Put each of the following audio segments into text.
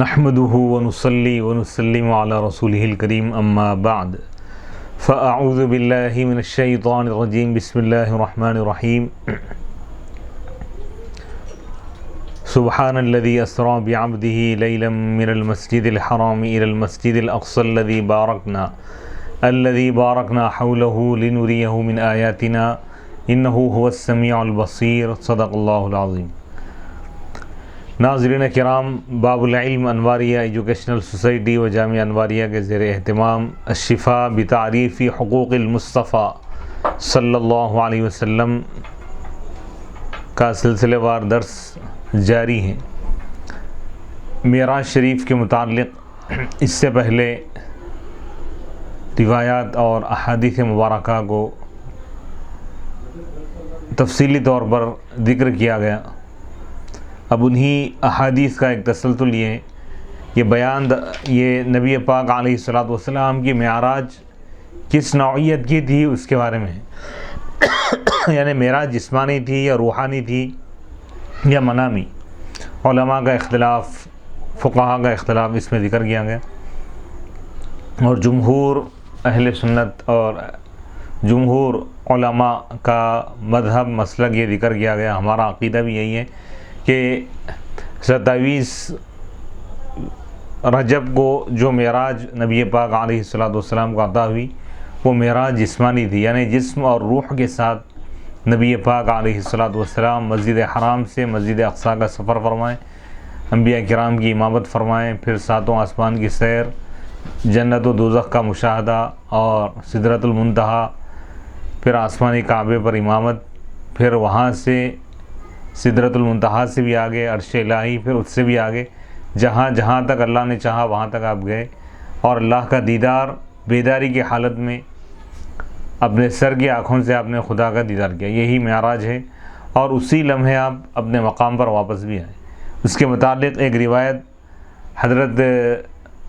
نحمده ونصلي ونسلم على رسوله الكريم اما بعد فاعوذ بالله من الشيطان الرجيم بسم الله الرحمن الرحيم سبحان الذي اسرى بعبده ليلا من المسجد الحرام الى المسجد الاقصى الذي باركنا حوله لنريه من آياتنا انه هو السميع البصير صدق اللہ العظیم۔ ناظرین کرام، باب العلم انواریہ ایجوکیشنل سوسائٹی و جامعہ انواریہ کے زیر اہتمام الشفاء بتعریف حقوق المصطفیٰ صلی اللہ علیہ وسلم کا سلسلہ وار درس جاری ہے۔ معراج شریف کے متعلق اس سے پہلے روایات اور احادیث مبارکہ کو تفصیلی طور پر ذکر کیا گیا۔ اب انہی احادیث کا ایک تسلسل یہ نبی پاک علیہ الصلوۃ والسلام کی معراج کس نوعیت کی تھی اس کے بارے میں ہے، یعنی معراج جسمانی تھی یا روحانی تھی یا منامی۔ علماء کا اختلاف، فقہاء کا اختلاف اس میں ذکر کیا گیا، اور جمہور اہل سنت اور جمہور علماء کا مذہب مسلک یہ ذکر کیا گیا، ہمارا عقیدہ بھی یہی ہے کہ 27 رجب کو جو معراج نبی پاک علیہ الصلوۃ والسلام کو عطا ہوئی وہ معراج جسمانی تھی، یعنی جسم اور روح کے ساتھ نبی پاک علیہ الصلوۃ والسلام مسجد حرام سے مسجد اقصیٰ کا سفر فرمائیں، انبیاء کرام کی امامت فرمائیں، پھر ساتوں آسمان کی سیر، جنت و دوزخ کا مشاہدہ اور سدرۃ المنتہا، پھر آسمانی کعبے پر امامت، پھر وہاں سے سدرۃ المنتہا سے بھی آگے عرش الہی، پھر اس سے بھی آگے جہاں تک اللہ نے چاہا وہاں تک آپ گئے، اور اللہ کا دیدار بیداری کی حالت میں اپنے سر کی آنکھوں سے آپ نے خدا کا دیدار کیا، یہی معراج ہے، اور اسی لمحے آپ اپنے مقام پر واپس بھی آئے۔ اس کے متعلق ایک روایت حضرت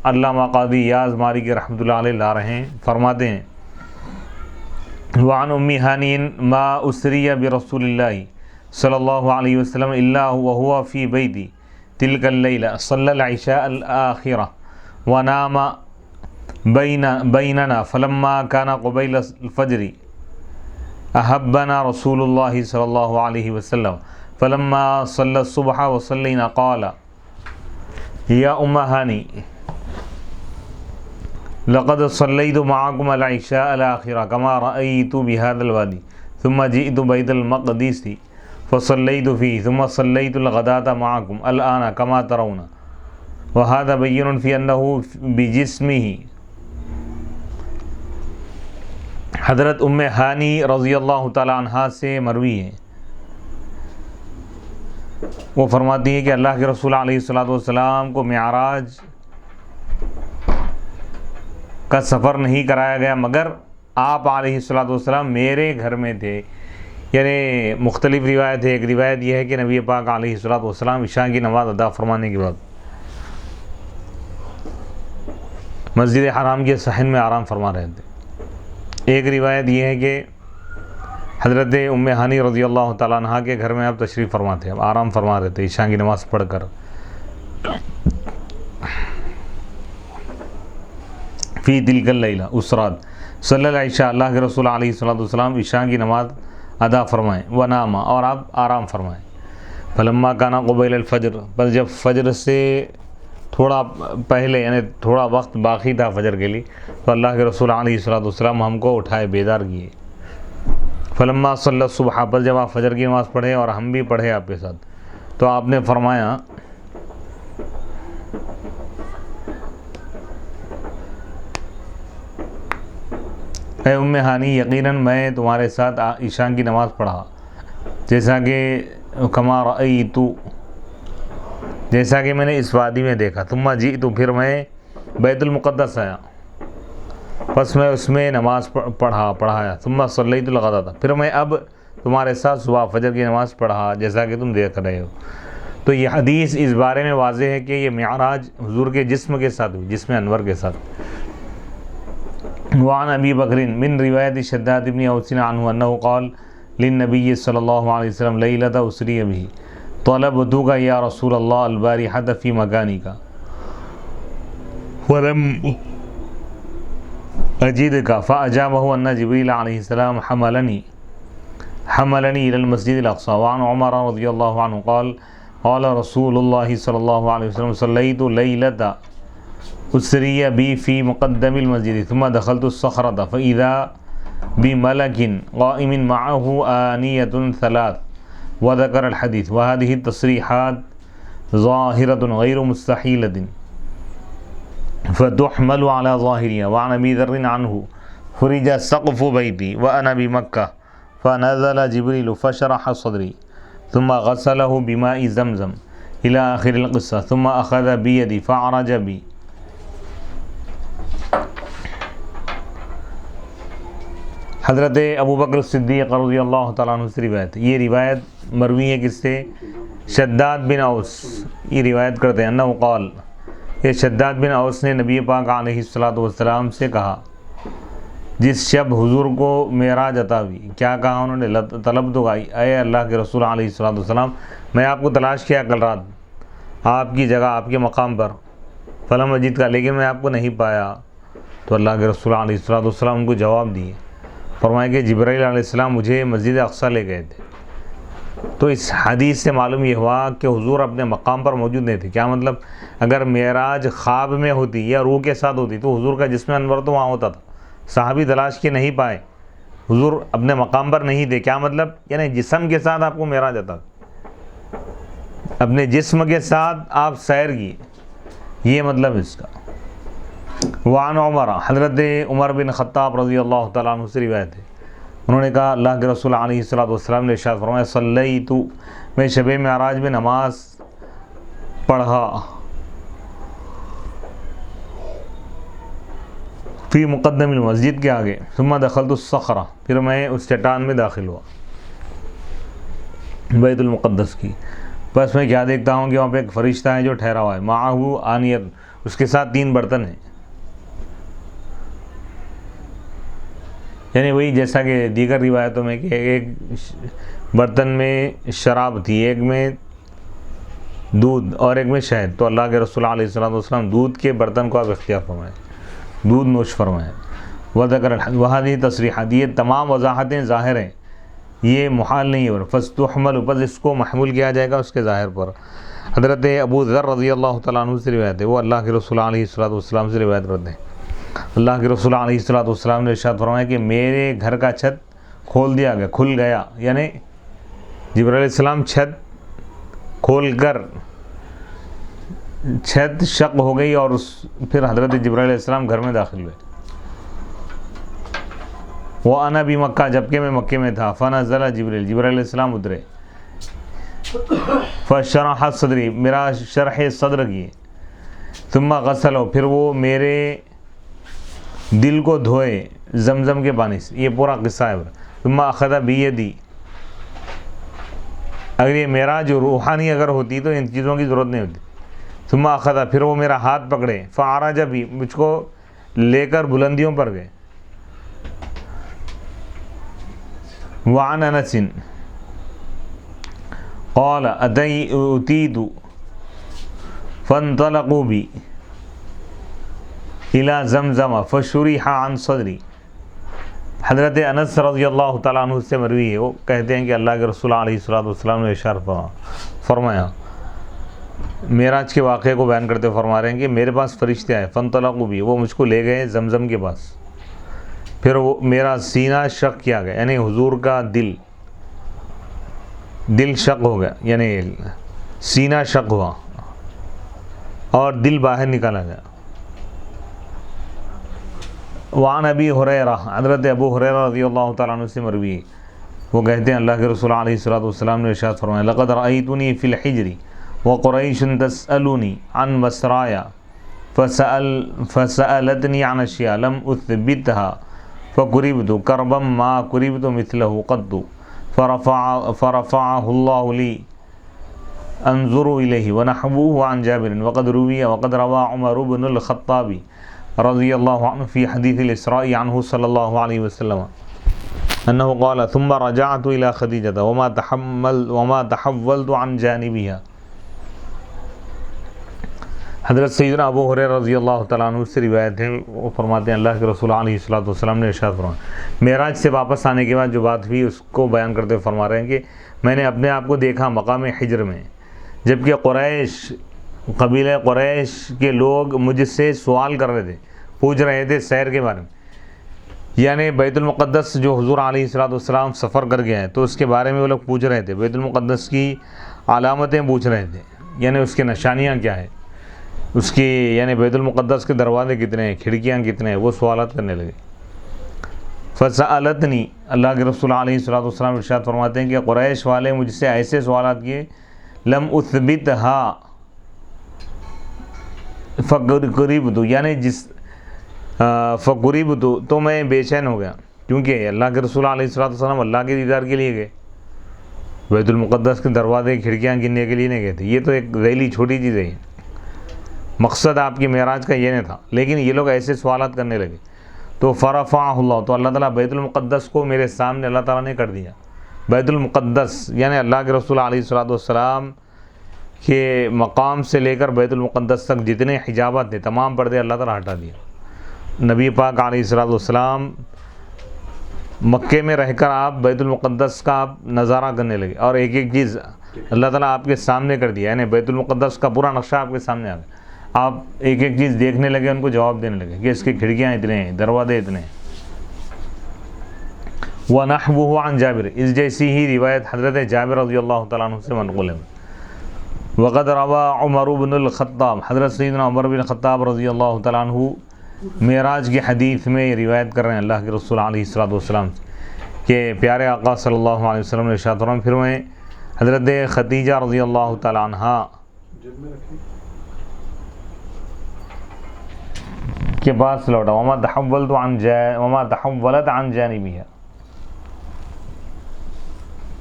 علامہ قاضی ایاز مالکی رحمۃ اللہ علیہ لا رہے ہیں، فرماتے ہیں وعن ام ہانی ما اسری برسول اللہ صلی اللہ علیہ وسلم الا وهو فی بیتی تلک اللیلہ صلی العشاء الآخرہ ونام بیننا فلما کان قبیل الفجر احبنا رسول اللہ صلی اللہ علیہ وسلم فلما صلی الصبح وصلینا قال یا ام ہانی لقد صلیت معکم العشاء الآخرہ کما رأیت بهذا الوادی ثم جئت بیت المقدس فصلیت فیہ ثم صلیت الغداة معکم الآن کما ترون وهذا بین فی انہ بجسمہ۔ حضرت ام ہانی رضی اللہ تعالی عنہ سے مروی ہے، وہ فرماتی ہے کہ اللہ کے رسول علیہ الصلوۃ والسلام کو معراج کا سفر نہیں کرایا گیا، مگر آپ علیہ الصلوۃ والسلام میرے گھر میں تھے، یعنی مختلف روایت ہے۔ ایک روایت یہ ہے کہ نبی پاک علیہ الصلوۃ والسلام عشاء کی نماز ادا فرمانے کے بعد مسجد حرام کے صحن میں آرام فرما رہے تھے۔ ایک روایت یہ ہے کہ حضرت ام ہانی رضی اللہ تعالیٰ عنہ کے گھر میں آپ تشریف فرما تھے، اب آرام فرما رہے تھے عشاء کی نماز پڑھ کر۔ فی تلک اللیلہ، اس رات صلی العشاء، اللہ کے رسول علیہ الصلوۃ والسلام عشاء کی نماز ادا فرمائیں، ونام، اور آپ آرام فرمائیں، فلما کانا قبیل الفجر، بس جب فجر سے تھوڑا پہلے یعنی تھوڑا وقت باقی تھا فجر کے لیے، تو اللہ کے رسول علیہ الصلوۃ والسلام ہم کو اٹھائے، بیدار کیے۔ فلما صلی الصبح، بس جب آپ فجر کی نماز پڑھے اور ہم بھی پڑھے آپ کے ساتھ، تو آپ نے فرمایا اے ام ہانی، یقیناً میں تمہارے ساتھ عشاء کی نماز پڑھا، جیسا کہ کما رأیت، جیسا کہ میں نے اس وادی میں دیکھا، ثم جئت، پھر میں بیت المقدس آیا، بس میں اس میں نماز پڑھایا، ثم صلیت الغداۃ، پھر میں اب تمہارے ساتھ صبح فجر کی نماز پڑھا جیسا کہ تم دیکھ رہے ہو۔ تو یہ حدیث اس بارے میں واضح ہے کہ یہ معراج حضور کے جسم کے ساتھ ہوئی، جسم انور کے ساتھ۔ وعن ابی بکر من روایت شداد بن اوس عنہ انہ قال للنبی صلی اللہ علیہ وسلم لیلۃ اسری بہ طلبتک یا رسول اللہ البارحۃ فی مکانک ولم اجدک فاجابہ ان جبریل علیہ السلام حملنی الى المسجد الاقصى. وعن عمر رضی اللہ عنہ قال قال رسول اللہ صلی اللہ علیہ وسلم صلیت لیلۃ اسری بی فی مقدم المسجد ثم دخلت الصخرة فاذا بملك قائم معه آنية ثلاث وذكر الحديث. وهذه التصريحات ظاهرة غير مستحيلة فتحمل على ظاهرها. وعن أبي ذر عنه فرج سقف بيتي وأنا بمكة فنزل جبريل فشرح صدري ثم غسله بماء زمزم إلى آخر القصة ثم أخذ بيدي فعرج بي. حضرت ابو بکر صدیق رضی اللہ تعالیٰ عنہ سے روایت. یہ روایت مروی ہے کس سے؟ شداد بن اوس. یہ روایت کرتے ہیں انہو قال، یہ شداد بن اوس نے نبی پاک علیہ السلام سے کہا جس شب حضور کو معراج عطا ہوئی. کیا کہا انہوں نے؟ طلب تو گائی، اے اللہ کے رسول علیہ السلام میں آپ کو تلاش کیا کل رات آپ کی جگہ آپ کے مقام پر، فلم مجید کا، لیکن میں آپ کو نہیں پایا. تو اللہ کے رسول علیہ السلام ان کو جواب دیے، فرمایا کہ جبرائیل علیہ السلام مجھے مسجد اقصیٰ لے گئے تھے. تو اس حدیث سے معلوم یہ ہوا کہ حضور اپنے مقام پر موجود نہیں تھے. کیا مطلب؟ اگر معراج خواب میں ہوتی یا روح کے ساتھ ہوتی تو حضور کا جسم انور تو وہاں ہوتا تھا. صحابی تلاش کے نہیں پائے، حضور اپنے مقام پر نہیں تھے. کیا مطلب؟ یعنی جسم کے ساتھ آپ کو معراج عطا، اپنے جسم کے ساتھ آپ سیر کی، یہ مطلب اس کا. وعن عمر، حضرت عمر بن خطاب رضی اللہ تعالیٰ عنہ سے روایت ہے، انہوں نے کہا اللہ کے رسول علیہ السلام نے ارشاد فرمایا صلیت، میں شب معراج میں نماز پڑھا فی مقدم المسجد کے آگے، ثم دخلت الصخرہ، پھر میں اس چٹان میں داخل ہوا بیت المقدس کی. بس میں کیا دیکھتا ہوں کہ وہاں پہ ایک فرشتہ ہے جو ٹھہرا ہوا ہے، معہ آنیت، اس کے ساتھ 3 برتن ہیں. یعنی وہی جیسا کہ دیگر روایتوں میں کہ ایک برتن میں شراب تھی، ایک میں دودھ اور ایک میں شہد. تو اللہ کے رسول علیہ السلام دودھ کے برتن کو آپ اختیار فرمائیں، دودھ نوش فرمائیں. وذکر وہذہ تصریحات، یہ تمام وضاحتیں ظاہر ہیں، یہ محال نہیں ہے. فاستحمل، پس اس کو محمول کیا جائے گا اس کے ظاہر پر. حضرت ابو ذر رضی اللہ تعالیٰ عنہ سے روایت ہے، وہ اللہ کے رسول علیہ السلام سے روایت کرتے ہیں. اللہ کے رسول علیہ السلام نے ارشاد فرمایا کہ میرے گھر کا چھت کھول دیا گیا، کھل گیا. یعنی جبرائیل علیہ السلام چھت کھول کر چھت شق ہو گئی اور پھر حضرت جبرائیل علیہ السلام گھر میں داخل ہوئے. وَأَنَا بِمَكَّةَ، جبکہ میں مکے میں تھا. فَنَزَلَ جبرائیل علیہ السلام اترے. فَشَرَحَ صَدْرِي، میرا شرح صدر کیے. ثُمَّ غَسَلَهُ، پھر وہ میرے دل کو دھوئے زمزم کے پانی سے. یہ پورا قصہ ہے. ثُمَّ أَخَذَ بِيَدِي، اگر یہ معراج روحانی اگر ہوتی تو ان چیزوں کی ضرورت نہیں ہوتی. ثُمَّ أَخَذَ، پھر وہ میرا ہاتھ پکڑے. فَعَرَجَ بِي، مجھ کو لے کر بلندیوں پر گئے. وعن انس قال اتيت فانطلقوا بي الى زمزم فشرح عن صدري. حضرت انس رضی اللہ تعالیٰ عنہ سے مروی ہے، وہ کہتے ہیں کہ اللہ کے رسول علیہ السلام نے ارشاد فرمایا، معراج کے واقعے کو بیان کرتے فرما رہے ہیں کہ میرے پاس فرشتے آئے. فانطلقوا بي، وہ مجھ کو لے گئے زمزم کے پاس. پھر وہ میرا سینہ شق کیا گیا، یعنی حضور کا دل شق ہو گیا، یعنی سینہ شق ہوا اور دل باہر نکالا گیا. وعن ابی ہریرہ، حضرت ابو ہریرہ رضی اللہ تعالیٰ عنہ سے مروی، وہ کہتے ہیں اللہ کے رسول علیہ السلام نے ارشاد فرمایا لقد رأیتنی فی الحجر وقریش تسألنی عن مسرایا فسألتنی عن اشیاء لم اثبتها فقربت کربا ما قربت مثله قط فرفعه الله لي انظر الیہ ونحوه عن جابر وقد روى عمر بن الخطاب رضی اللہ عنہ فی حدیث الاسراء عنہ صلی اللہ علیہ وسلم. انه قال ثم رجعت الى خدیجہ وما تحولت عن جانبها. حضرت سیدنا ابو ہریرہ رضی اللہ تعالیٰ عنہ سے روایت ہے، وہ فرماتے ہیں اللہ کے رسول علیہ الصلوۃ والسلام نے ارشاد فرمایا، معراج سے واپس آنے کے بعد جو بات ہوئی اس کو بیان کرتے ہوئے فرما رہے ہیں کہ میں نے اپنے آپ کو دیکھا مقام حجر میں، جبکہ قبیلہ قریش کے لوگ مجھ سے سوال کر رہے تھے، پوچھ رہے تھے سیر کے بارے میں، یعنی بیت المقدس جو حضور علیہ الصلوۃ والسلام سفر کر گئے ہیں تو اس کے بارے میں وہ لوگ پوچھ رہے تھے، بیت المقدس کی علامتیں پوچھ رہے تھے، یعنی اس کی نشانیاں کیا ہے، اس کی یعنی بیت المقدس کے دروازے کتنے ہیں، کھڑکیاں کتنے ہیں، وہ سوالات کرنے لگے. فسألتنی، اللہ کے رسول علیہ الصلوۃ والسلام ارشاد فرماتے ہیں کہ قریش والے مجھ سے ایسے سوالات کیے، لم اثبتھا فقریبت، یعنی فقریبت تو میں بے چین ہو گیا، کیونکہ اللہ کے رسول علیہ الصلوۃ والسلام اللہ کے دیدار کے لیے گئے، بیت المقدس کے دروازے کھڑکیاں گننے کے لیے نہیں گئے تھے. یہ تو ایک ذیلی چھوٹی چیز ہے، مقصد آپ کی معراج کا یہ نہیں تھا، لیکن یہ لوگ ایسے سوالات کرنے لگے. تو فرفعہ اللہ، تو اللہ تعالیٰ بیت المقدس کو میرے سامنے اللہ تعالیٰ نے کر دیا. بیت المقدس یعنی اللہ کے رسول علیہ الصلوۃ والسلام کے مقام سے لے کر بیت المقدس تک جتنے حجابات تھے تمام پردے اللہ تعالیٰ ہٹا دیا. نبی پاک علیہ الصلوۃ والسلام مکے میں رہ کر آپ بیت المقدس کا آپ نظارہ کرنے لگے، اور ایک ایک چیز اللہ تعالیٰ آپ کے سامنے کر دیا، یعنی بیت المقدس کا پورا نقشہ آپ کے سامنے آ گیا. آپ ایک ایک چیز دیکھنے لگے، ان کو جواب دینے لگے کہ اس کی کھڑکیاں اتنے ہیں، دروازے اتنے ہیں. وَنَحْوُهُ عَنْ جابر، اس جیسی ہی روایت حضرت جابر رضی اللہ تعالیٰ عنہ سے منقول ہے. وقد روا عمر بن الخطاب، حضرت سیدنا عمر بن خطاب رضی اللہ تعالیٰ عنہ معراج کی حدیث میں روایت کر رہے ہیں اللہ کے رسول علیہ الصلوۃ والسلام کہ پیارے آقا صلی اللہ علیہ وسلم نے ارشاد فرمایا، پھر میں حضرت خدیجہ رضی اللہ تعالیٰ عنہ کے پاس لوٹا، وما تحولت عن جانبها،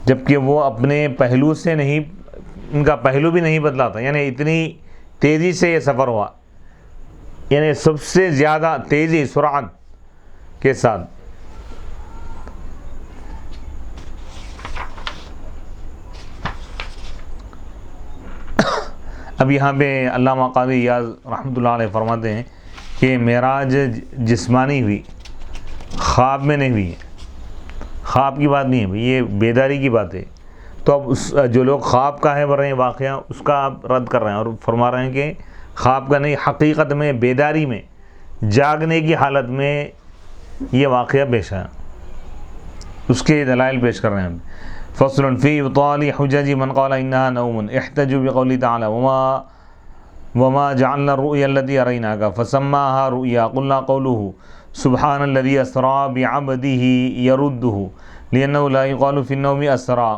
جبکہ وہ اپنے پہلو سے نہیں، ان کا پہلو بھی نہیں بدلا تھا، یعنی اتنی تیزی سے یہ سفر ہوا، یعنی سب سے زیادہ تیزی سرعت کے ساتھ. اب یہاں پہ علامہ قاضی ایاز رحمۃ اللہ علیہ فرماتے ہیں کہ معراج جسمانی ہوئی، خواب میں نہیں ہوئی ہے، خواب کی بات نہیں ہے بھائی، یہ بیداری کی بات ہے. تو اب جو لوگ خواب کا ہے بول رہے ہیں واقعہ، اس کا آپ رد کر رہے ہیں اور فرما رہے ہیں کہ خواب کا نہیں، حقیقت میں بیداری میں جاگنے کی حالت میں یہ واقعہ پیش آیا، اس کے دلائل پیش کر رہے ہیں. فصل فی ابطال حجج من قال انها نوم احتجوا بقوله تعالی وما جعلنا الرؤيا التي اريناك فسماها رؤيا قلنا قوله سبحان الذي اسرى بعبده يرده لانه لا يقال في النوم اسرى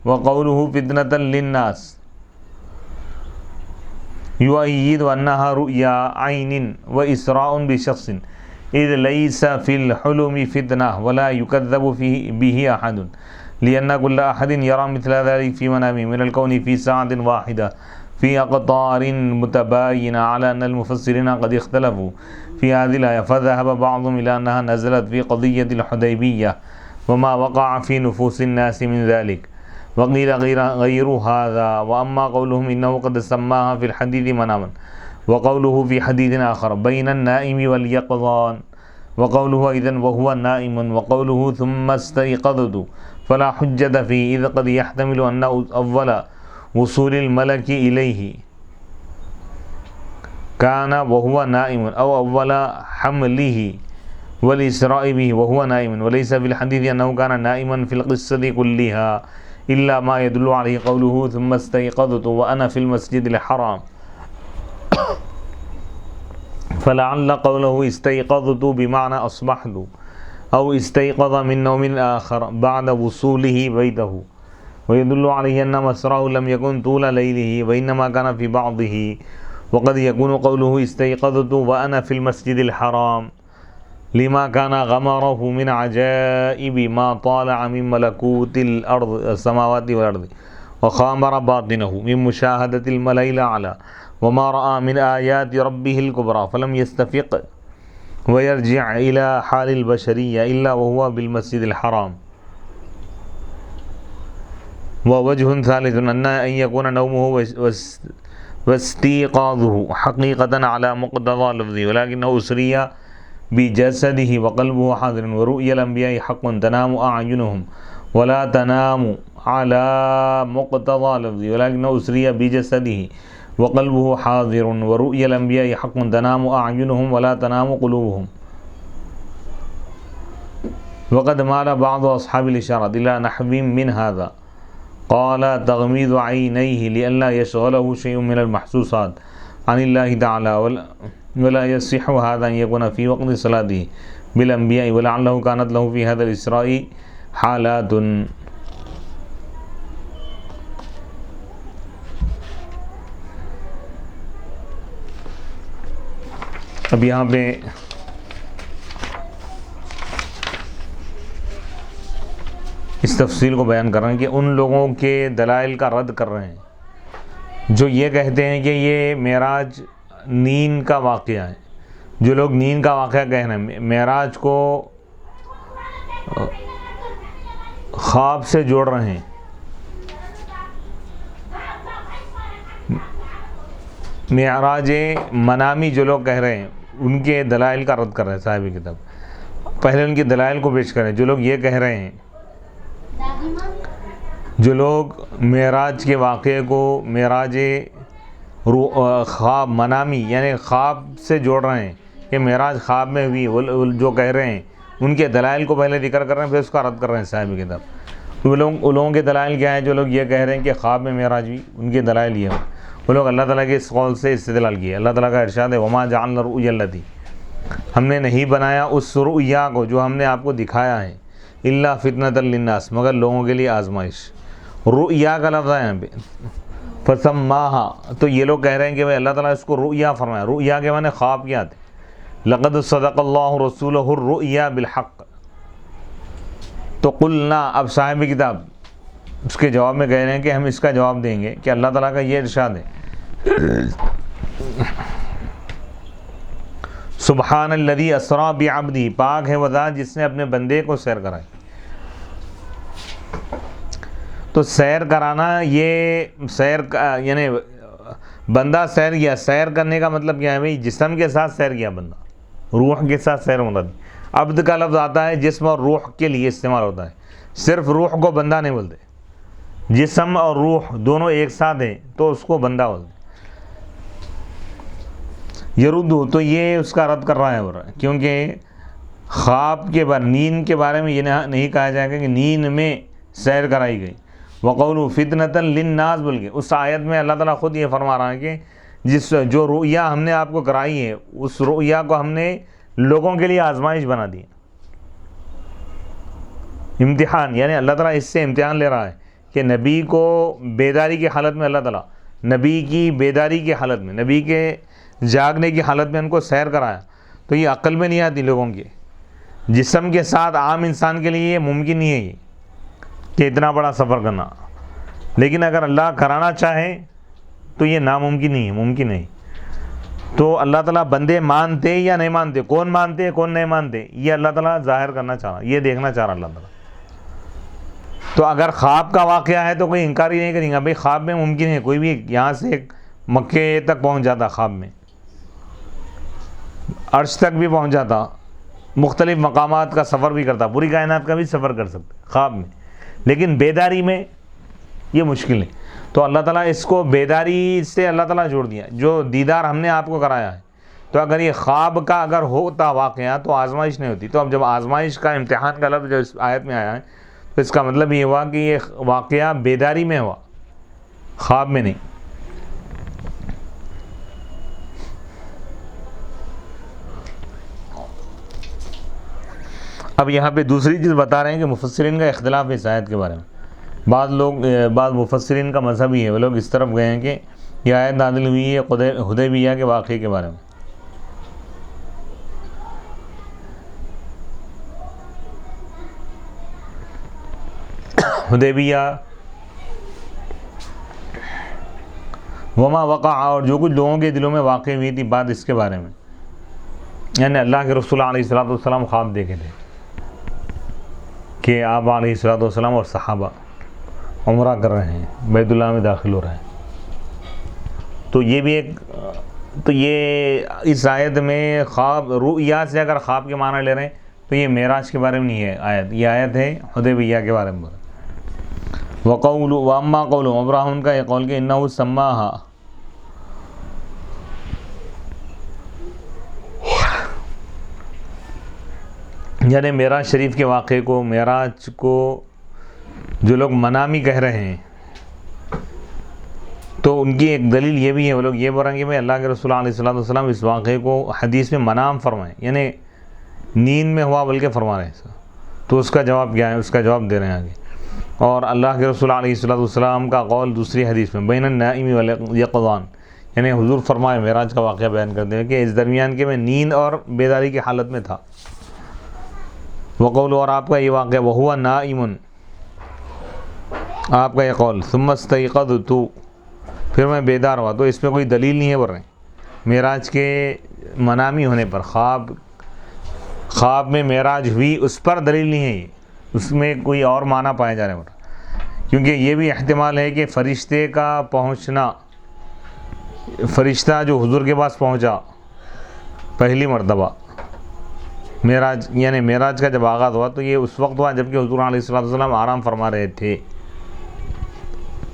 وقوله فتنة للناس يؤيد انها رؤيا عين واسراء بشخص اذ ليس في الحلم فتنة ولا يكذب به احد لأن كل أحد يرى مثل ذلك في منامه من الكون في ساعة واحدة في أقطار متباينة على أن المفسرين قد اختلفوا في هذه الآية فذهب بعضهم إلى أنها نزلت في قضية الحديبية وما وقع في نفوس الناس من ذلك وقيل غير هذا. وأما قولهم إنه قد سماها في الحديث مناما وقوله في حديث آخر بين النائم واليقظان وقوله إذن وهو نائم وقوله ثم استيقظت فلا حجة فيه إذ قد يحتمل أن أول وصول الملك إليه كان وهو نائم أو أول حمله والإسراء به وهو نائم وليس في الحديث أنه كان نائما في القصة كلها إلا ما يدل عليه قوله ثم استيقظت وأنا في المسجد الحرام فلعل قوله استيقظت بمعنى أصبحت أو استيقظ من نوم آخر بعد وصوله بيته ويدل عليه أن مسره لم يكن طول ليله وإنما كان في بعضه وقد يكون قوله استيقظت وأنا في المسجد الحرام لما كان غمره من عجائب ما طالع من ملكوت الأرض السماوات والأرض وخامر باطنه من مشاهدة الملأ الأعلى وما رأى من آيات ربه الكبرى فلم يستفق ويرجع إلى حال البشرية إلا وهو بالمسجد الحرام. ووجه ثالث أن يكون نومه واستيقاظه حقيقة على مقتضى لفظه ولكنه أسري بجسده وقلبه حاضر. ورؤيا الأنبياء حق تنام أعينهم ولا تنام على مقتضى لفظه ولكنه أسري بجسده وقلبه حاضر. ورؤيا الأنبياء حق تنام أعينهم ولا تنام قلوبهم. وقد مال بعض أصحاب الإشارة إلى نحو من هذا قال تغميض عينيه لئلا يشغله شيء من المحسوسات عن الله تعالى ولا يصح هذا أن يكون في وقت صلاته بالأنبياء ولعله كانت له في هذا الإسراء حالات. اب یہاں پہ اس تفصیل کو بیان کر رہے ہیں کہ ان لوگوں کے دلائل کا رد کر رہے ہیں جو یہ کہتے ہیں کہ یہ معراج نیند کا واقعہ ہے. جو لوگ نیند کا واقعہ کہہ رہے ہیں، معراج کو خواب سے جوڑ رہے ہیں، معراج منامی جو لوگ کہہ رہے ہیں ان کے دلائل کا رد کر رہے ہیں صاحب کتاب. پہلے ان کے دلائل کو پیش کریں. جو لوگ یہ کہہ رہے ہیں، جو لوگ معراج کے واقعے کو معراج خواب منامی یعنی خواب سے جوڑ رہے ہیں کہ معراج خواب میں ہوئی، وہ جو کہہ رہے ہیں ان کے دلائل کو پہلے ذکر کر رہے ہیں، پھر اس کا رد کر رہے ہیں صاحب کتاب. وہ لوگوں کے دلائل کیا ہیں؟ جو لوگ یہ کہہ رہے ہیں کہ خواب میں معراج ہوئی، ان کے دلائل یہ ہیں. وہ لوگ اللہ تعالیٰ کے اس قول سے استدلال کیے. اللہ تعالیٰ کا ارشاد ہے وما جعلنا الرؤیا التي، ہم نے نہیں بنایا اس رؤیا کو جو ہم نے آپ کو دکھایا ہے، الا فتنۃ للناس، مگر لوگوں کے لیے آزمائش. رؤیا کا لفظ ہے یہاں پہ فسماہا، تو یہ لوگ کہہ رہے ہیں کہ اللہ تعالیٰ اس کو رؤیا فرمایا. رؤیا کے معنی خواب کیا تھے؟ لقد صدق اللہ رسولہ الرؤیا بالحق. تو قلنا، اب صاحب کتاب اس کے جواب میں کہہ رہے ہیں کہ ہم اس کا جواب دیں گے کہ اللہ تعالیٰ کا یہ ارشاد ہے سبحان الذی اسریٰ بعبدہ، پاک ہے وہ ذات جس نے اپنے بندے کو سیر کرائی. تو سیر کرانا، یہ سیر یعنی بندہ سیر کیا. سیر کرنے کا مطلب کیا ہے بھائی؟ جسم کے ساتھ سیر کیا بندہ، روح کے ساتھ سیر مراد. عبد کا لفظ آتا ہے جسم اور روح کے لیے استعمال ہوتا ہے، صرف روح کو بندہ نہیں بولتے. جسم اور روح دونوں ایک ساتھ ہیں تو اس کو بندہ بولتے. یردو، تو یہ اس کا رد کر رہا ہے، کیونکہ خواب کے بارے، نیند کے بارے میں یہ نہیں کہا جائے گا کہ نیند میں سیر کرائی گئی. وقولوا فتنۃ للناس، بول کے اس آیت میں اللہ تعالیٰ خود یہ فرما رہا ہے کہ جو رؤیا ہم نے آپ کو کرائی ہے، اس رؤیا کو ہم نے لوگوں کے لیے آزمائش بنا دی، امتحان. یعنی اللہ تعالیٰ اس سے امتحان لے رہا ہے کہ نبی کو بیداری کی حالت میں، اللہ تعالیٰ نبی کی بیداری کی حالت میں، نبی کے جاگنے کی حالت میں ان کو سیر کرایا. تو یہ عقل میں نہیں آتی لوگوں کے. جسم کے ساتھ عام انسان کے لیے یہ ممکن نہیں ہے یہ کہ اتنا بڑا سفر کرنا. لیکن اگر اللہ کرانا چاہے تو یہ ناممکن نہیں ہے، ممکن نہیں. تو اللہ تعالیٰ بندے مانتے یا نہیں مانتے، کون مانتے کون نہیں مانتے، یہ اللہ تعالیٰ ظاہر کرنا چاہ رہا، یہ دیکھنا چاہ رہا اللہ تعالیٰ. تو اگر خواب کا واقعہ ہے تو کوئی انکار ہی نہیں کریں گا. بھائی خواب میں ممکن ہے، کوئی بھی یہاں سے مکے تک پہنچ جاتا، خواب میں عرش تک بھی پہنچ جاتا، مختلف مقامات کا سفر بھی کرتا، پوری کائنات کا بھی سفر کر سکتے خواب میں. لیکن بیداری میں یہ مشکل ہے. تو اللہ تعالیٰ اس کو بیداری سے اللہ تعالیٰ جوڑ دیا، جو دیدار ہم نے آپ کو کرایا ہے. تو اگر یہ خواب کا اگر ہوتا واقعہ تو آزمائش نہیں ہوتی. تو اب جب آزمائش کا، امتحان کا لفظ جو اس آیت میں آیا ہے، تو اس کا مطلب یہ ہوا کہ یہ واقعہ بیداری میں ہوا، خواب میں نہیں. اب یہاں پہ دوسری چیز بتا رہے ہیں کہ مفسرین کا اختلاف ہے اس آیت کے بارے میں. بعض مفسرین کا مذہب ہی ہے، وہ لوگ اس طرف گئے ہیں کہ یہ آیت نازل ہوئی ہے حدیبیہ کے واقعے کے بارے میں. حدیبیہ وما وقع، اور جو کچھ لوگوں کے دلوں میں واقع ہوئی تھی بات اس کے بارے میں. یعنی اللہ کے رسول علیہ الصلوۃ والسلام خواب دیکھے تھے کہ آپ علیہ الصلوۃ والسلام اور صحابہ عمرہ کر رہے ہیں، بیت اللہ میں داخل ہو رہے ہیں. تو یہ بھی یہ اس آیت میں خواب رؤیا سے اگر خواب کے معنی لے رہے ہیں تو یہ معراج کے بارے میں نہیں ہے آیت، یہ آیت ہے حدیبیہ کے بارے میں. وقول واما قول ابراہیم کا یہ قول کہ انہ سماہا، یعنی معراج شریف کے واقعے کو، معراج کو جو لوگ منامی کہہ رہے ہیں تو ان کی ایک دلیل یہ بھی ہے، وہ لوگ یہ بول رہے ہیں کہ بھائی اللہ کے رسول علیہ الصلوۃ والسلام اس واقعے کو حدیث میں منام فرمائیں، یعنی نیند میں ہوا بلکہ فرما رہے ہیں. تو اس کا جواب کیا ہے؟ اس کا جواب دے رہے ہیں آگے. اور اللہ کے رسول علیہ الصلوۃ والسلام کا قول دوسری حدیث میں بین النائم والیقظان، یعنی حضور فرمائے معراج کا واقعہ بیان کرتے ہیں کہ اس درمیان کے میں نیند اور بیداری کی حالت میں تھا. وقول، اور آپ کا یہ واقعہ وہوا نائم، آپ کا یہ قول ثم استيقظت، پھر میں بیدار ہوا. تو اس میں کوئی دلیل نہیں ہے بول رہے ہیں معراج کے منامی ہونے پر، خواب میں معراج ہوئی اس پر دلیل نہیں ہے. یہ اس میں کوئی اور معنی پائے جا رہے ہیں، کیونکہ یہ بھی احتمال ہے کہ فرشتے کا پہنچنا، فرشتہ جو حضور کے پاس پہنچا پہلی مرتبہ معراج، یعنی معراج کا جب آغاز ہوا تو یہ اس وقت ہوا جب کہ حضور علیہ الصلوۃ والسلام آرام فرما رہے تھے.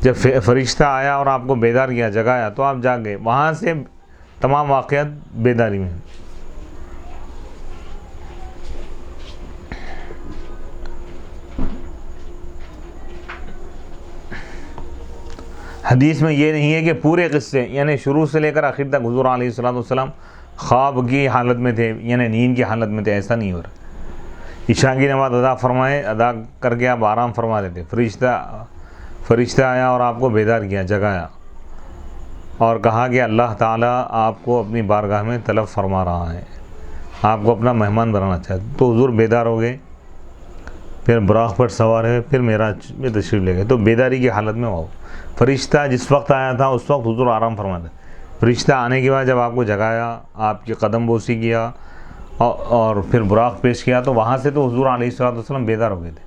جب فرشتہ آیا اور آپ کو بیدار کیا، جگایا، تو آپ جاگ گئے. وہاں سے تمام واقعات بیداری میں ہیں. حدیث میں یہ نہیں ہے کہ پورے قصے، یعنی شروع سے لے کر آخر تک حضور علیہ الصلوۃ والسلام خواب کی حالت میں تھے، یعنی نیند کی حالت میں تھے، ایسا نہیں ہو رہا. عشاء کی نماز ادا کر کے آپ آرام فرما رہے تھے، فرشتہ آیا اور آپ کو بیدار کیا، جگایا اور کہا کہ اللہ تعالیٰ آپ کو اپنی بارگاہ میں طلب فرما رہا ہے، آپ کو اپنا مہمان بنانا چاہتا. تو حضور بیدار ہو گئے، پھر براق پر سوار ہے، پھر معراج میں تشریف لے گئے. تو بیداری کی حالت میں ہو. فرشتہ جس وقت آیا تھا اس وقت حضور آرام فرماتے. فرشتہ آنے کے بعد جب آپ کو جگایا، آپ کی قدم بوسی کیا اور پھر براق پیش کیا، تو وہاں سے تو حضور علیہ الصلوۃ والسلام بیدار ہو گئے تھے.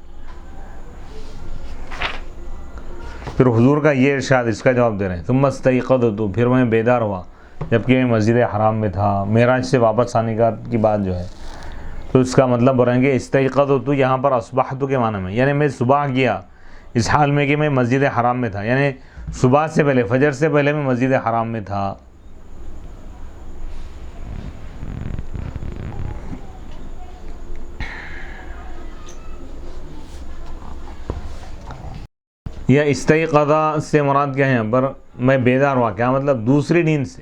پھر حضور کا یہ ارشاد، اس کا جواب دے رہے ہیں ثم استيقظت، پھر میں بیدار ہوا جبکہ میں مسجد حرام میں تھا. معراج سے واپس آنے کی بات جو ہے، تو اس کا مطلب بول رہے ہیں کہ استيقظت یہاں پر اصبحت کے معنی میں، یعنی میں صبح کیا اس حال میں کہ میں مسجد حرام میں تھا، یعنی صبح سے پہلے، فجر سے پہلے میں مسجد حرام میں تھا. یا استيقظ سے مراد کیا ہے یہاں پر؟ میں بیدار ہوا، کیا مطلب؟ دوسری نیند سے.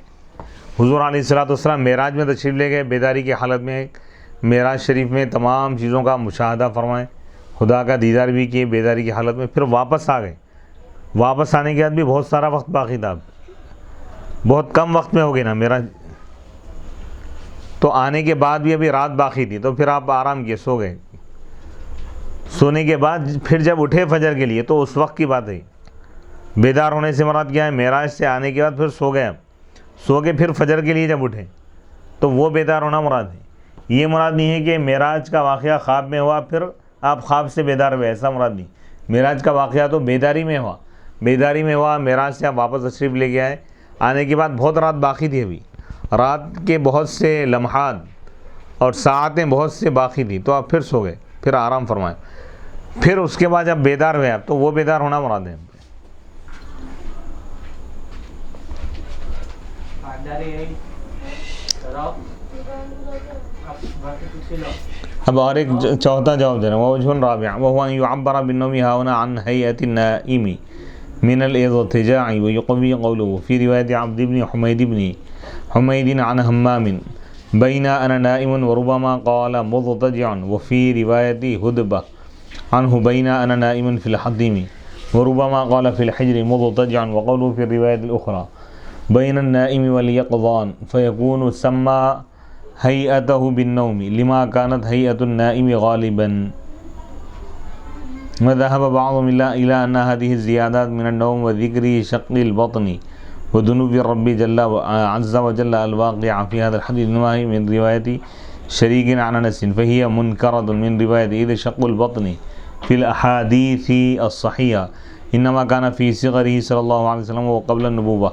حضور علیہ الصلوۃ والسلام معراج میں تشریف لے گئے بیداری کی حالت میں، معراج شریف میں تمام چیزوں کا مشاہدہ فرمائے، خدا کا دیدار بھی کیے بیداری کی حالت میں، پھر واپس آ گئے. واپس آنے کے بعد بھی بہت سارا وقت باقی تھا، بہت کم وقت میں ہو گئی نا معراج. تو آنے کے بعد بھی ابھی رات باقی تھی، تو پھر آپ آرام کیے، سو گئے. سونے کے بعد پھر جب اٹھے فجر کے لیے تو اس وقت کی بات ہے. بیدار ہونے سے مراد کیا ہے؟ معراج سے آنے کے بعد پھر سو گئے، سو کے پھر فجر کے لیے جب اٹھے تو وہ بیدار ہونا مراد ہے. یہ مراد نہیں ہے کہ معراج کا واقعہ خواب میں ہوا پھر آپ خواب سے بیدار ہوئے، ایسا مراد نہیں. معراج کا واقعہ تو بیداری میں ہوا، معراج سے آپ واپس تشریف لے کے آئے. آنے کے بعد بہت رات باقی تھی، ابھی رات کے بہت سے لمحات اور ساعتیں بہت سے باقی تھی، تو آپ پھر سو گئے، پھر آرام فرمائے. پھر اس کے بعد جب بیدار ہوئے آپ، تو وہ بیدار ہونا مراد ہے. اب اور ایک چوتھا جواب دے رہے ہیں، وجہ رابع وهو ان يعبر بالنوم هنا عن هيئة النائم من الاضطجاع ويقوي قوله في رواية عبد بن حميد عن همام بين انا نائم، وربما قال مضطجع، وفي رواية هدبة عنه بين انا نائم في الحطيم، وربما قال في الحجر مضطجع، وقوله في الرواية الأخرى بين النائم واليقظان، فيكون سمى هيئته بالنوم لما كانت هيئة النائم غالبا. وذهب بعضهم إلى أن هذه الزيادات من النوم وذكر شق البطن ودنو ربی جل عز وجل الواقع فی هذا الحدیث انما هی من روایت شریک عن انس فهی منکرۃ من روایت اذ شق البطن فی الاحادیث الصحیحہ انما كان في صغره صلی اللہ علیہ وسلم وقبل النبوة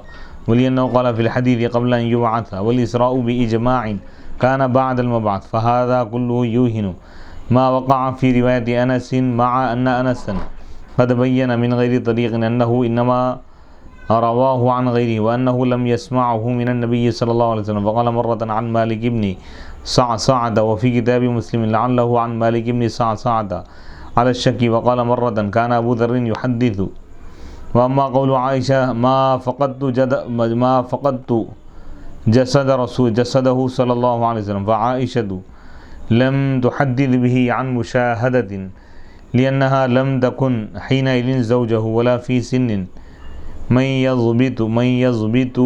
ولأنه قال في الحديث قبل أن يبعث والإسراء بإجماع كان بعد المبعث فهذا كله يوهن ما وقع في رواية أنس مع أن أنسا قد بين من غير طريق أنه إنما رواه عن غيره وأنه لم يسمعه من النبي صلى الله عليه وسلم فقال مرة عن مالك بن صعصعة وفي كتاب مسلم لعله عن مالك بن صعصعة على الشك وقال مرة كان أبو ذر يحدث وأما قول عائشة ما فقدت جسده صلى الله عليه وسلم فعائشة لم تحدث به عن مشاهدة لأنها لم تكن حينئذ زوجه ولا في سن من يضبط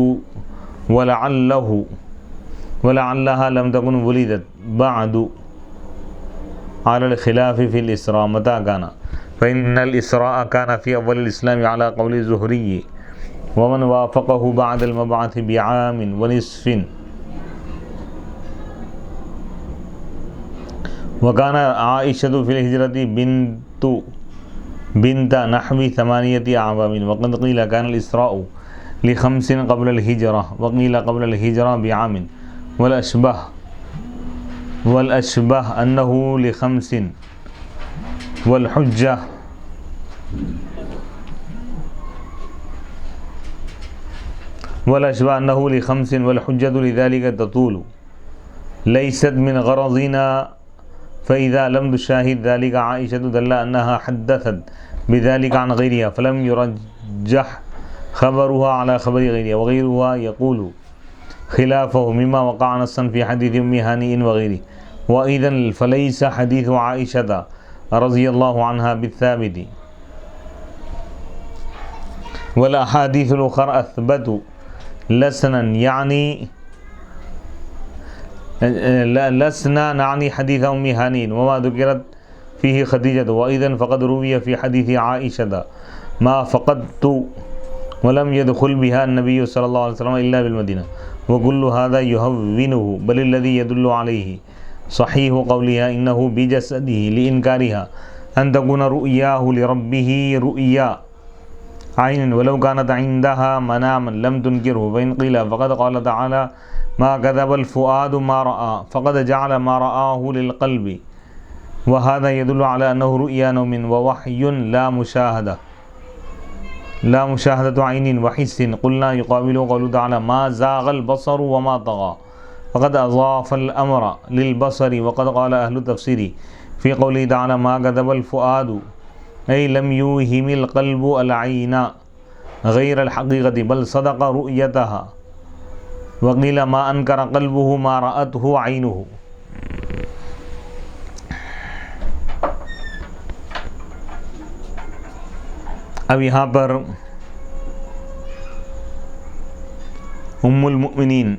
ولعلها لم تكن ولدت بعد على الخلاف في الإسراء متى كان فإن الإسراء كان في أول الإسلام على قول الزهري ومن وافقه بعد المبعث بعام ونصف وكان عائشة في الهجرة بنت نحو 8 أعوام وقد قيل كان الإسراء ل5 قبل الهجرة وقيل قبل الهجرة بعام والأشبه أنه ل5 والحجة أنه ل5 والحجة لذلك تطول ليست من غرضنا فإذا لم تشاهد ذلك عائشة دل أنها حدثت بذلك عن غيرها فلم يرجح خبرها على خبر غيرها وغيرها يقول خلافه مما وقع نصا في حديث أم هانئ وغيره وإذن فليس حديث عائشة رضي الله عنها بالثابت والأحاديث الأخرى أثبت لسنا نعني حديث أم هانئ وما ذكرت فيه خديجة وإذن فقد روي في حديث عائشة ما فقدت ولم يدخل بها النبي صلى الله عليه وسلم إلا بالمدينة وكل هذا يهونه بل الذي يدل عليه صحيح قولها إنه بجسده لإنكارها أن تكون رؤياه لربه رؤيا عين ولو كانت عندها مناما لم تنكره فإن قيل فقد قال تعالى ما كذب الفؤاد ما رأى فقد جعل ما رآه للقلب وهذا يدل على أنه رؤيا نوم ووحي لا مشاهدة عين وحس قلنا يقابل قوله تعالى ما زاغ البصر وما طغى فقد أضاف الأمر للبصر وقد قال أهل التفسير في قوله تعالى ما كذب الفؤاد أي لم يوهم القلب العين غير الحقيقة بل صدق رؤيتها وقيل ما أنكر قلبه ما رأته عينه. اب یہاں پر ام المؤمنین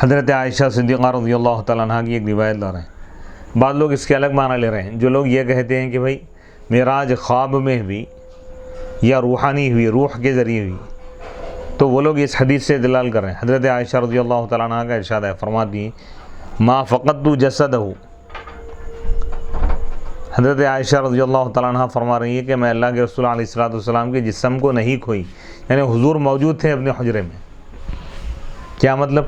حضرت عائشہ صدیقہ رضی اللہ تعالیٰ عنہ کی ایک روایت لا رہے ہیں. بعض لوگ اس کے الگ معنی لے رہے ہیں. جو لوگ یہ کہتے ہیں کہ بھائی معراج خواب میں ہوئی یا روحانی ہوئی، روح کے ذریعے ہوئی، تو وہ لوگ اس حدیث سے دلال کر رہے ہیں. حضرت عائشہ رضی اللہ تعالیٰ عنہ کا ارشاد ہے، فرماتی ہیں ما فقدت جسدہ. حضرت عائشہ رضی اللہ تعالیٰ عنہ فرما رہی ہے کہ میں اللہ کے رسول علیہ السلام کے جسم کو نہیں کھوئی، یعنی حضور موجود تھے اپنے حجرے میں. کیا مطلب؟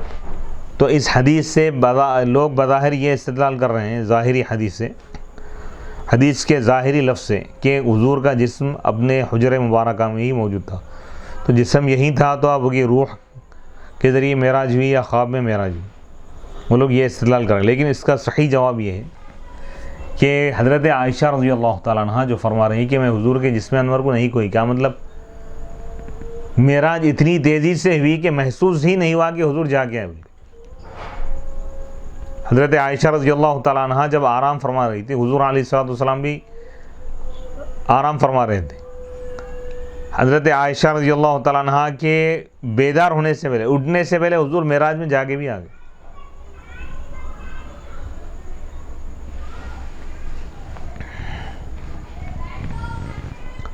تو اس حدیث سے لوگ بظاہر یہ استدلال کر رہے ہیں، ظاہری حدیث سے، حدیث کے ظاہری لفظ سے، کہ حضور کا جسم اپنے حجرے مبارکہ میں ہی موجود تھا. تو جسم یہی تھا تو اب کی روح کے ذریعے معراج ہوئی یا خواب میں معراج ہوئی. وہ لوگ یہ استدلال کر رہے ہیں. لیکن اس کا صحیح جواب یہ ہے کہ حضرت عائشہ رضی اللہ تعالیٰ عنہ جو فرما رہی کہ میں حضور کے جسم انور کو نہیں کھوئی. کیا مطلب؟ معراج اتنی تیزی سے ہوئی کہ محسوس ہی نہیں ہوا کہ حضور جا کے آئے. حضرت عائشہ رضی اللہ تعالیٰ عنہ جب آرام فرما رہی تھی، حضور علیہ السلام بھی آرام فرما رہے تھے. حضرت عائشہ رضی اللہ تعالیٰ عنہ کے بیدار ہونے سے پہلے، اٹھنے سے پہلے حضور معراج میں جا کے بھی آ گئے.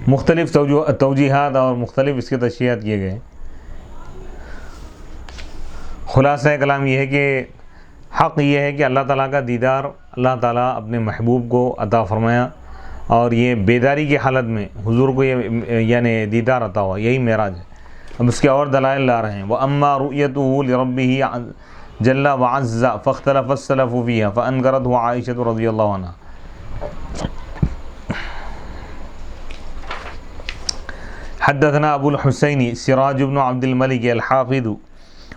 مختلف توجیحات اور مختلف اس کے تشریحات کیے گئے. خلاصہ کلام یہ ہے کہ حق یہ ہے کہ اللہ تعالیٰ کا دیدار اللہ تعالیٰ اپنے محبوب کو عطا فرمایا، اور یہ بیداری کی حالت میں حضور کو یہ یعنی دیدار عطا ہوا، یہی معراج ہے. اب اس کے اور دلائل لا رہے ہیں. وَأَمَّا رُؤْيَتُهُ لِرَبِّهِ جَلَّ وَعَزَّ فَاخْتَلَفَ السَّلَفُ فِيهَا فَأَنْكَرَتْهُ عَائِشَةُ رضی اللہ عنہا. حدثنا ابو الحسین سراج بن عبد الملک الحافظ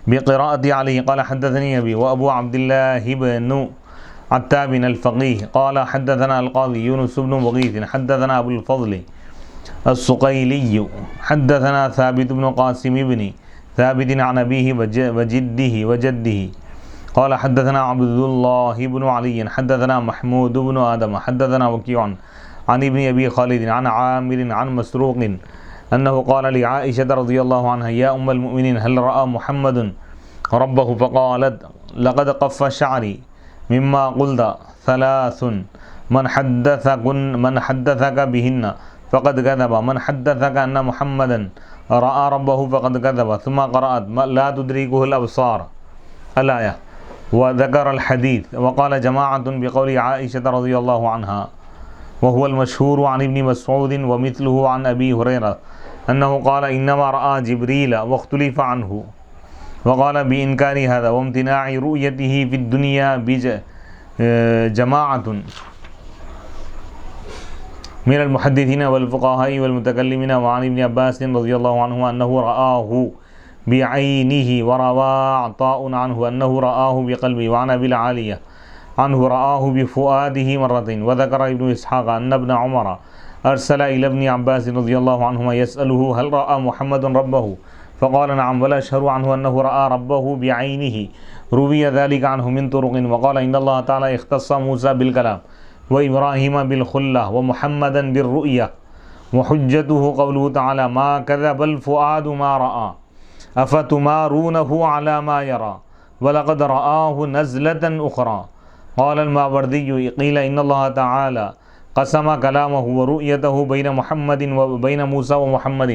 بقراءة عليه قال حدثني ابي وابو عبد الله بن عتاب الفقيه قال حدثنا القاضي يونس بن بغيث حدثنا ابو الفضل الصقيلي حدثنا ثابت بن قاسم بن ثابت عن أبيه وجده قال حدثنا عبد الله بن علي حدثنا محمود بن آدم حدثنا وكيع عن ابن أبي خالد عن عامر عن مسروق أنه قال لعائشة رضي الله عنها يا أم المؤمنين هل رأى محمد ربه فقالت لقد قف شعري مما قلت ثلاث من حدثك بهن فقد كذب من حدثك أن محمدا رأى ربه فقد كذب. ثم قرأت لا تدركه الأبصار الآية وذكر الحديث. وقال جماعة بقول عائشة رضي الله عنها وهو المشهور عن ابن مسعود ومثله عن أبي هريرة أنه قال إنما رأى جبريل واختلف عنه. وقال بإنكار هذا وامتناع رؤيته في الدنيا جماعة من المحدثين والفقهاء والمتكلمين. وعن ابن عباس رضي الله عنه أنه رآه بعينه وروى عطاء عنه أنه رآه بقلبه. وعن أبي العالية عنه رآه بفؤاده مرتين. وذكر ابن إسحاق أن ابن عمر أرسل إلى ابن عباس رضي الله عنهما يسأله هل رأى محمد ربه فقال نعم والأشهر عنه أنه رأى ربه بعينه. روي ذلك عنه من طرق. وقال إن الله تعالى اختص موسى بالكلام وإبراهيم بالخلة ومحمدا بالرؤية وحجته قوله تعالى ما كذب الفؤاد ما رأى أفتمارونه على ما يرى ولقد رآه نزلة أخرى. قال الماوردي قيل إن الله تعالى قسم كلامه ورؤيته بين محمد وبين موسى ومحمد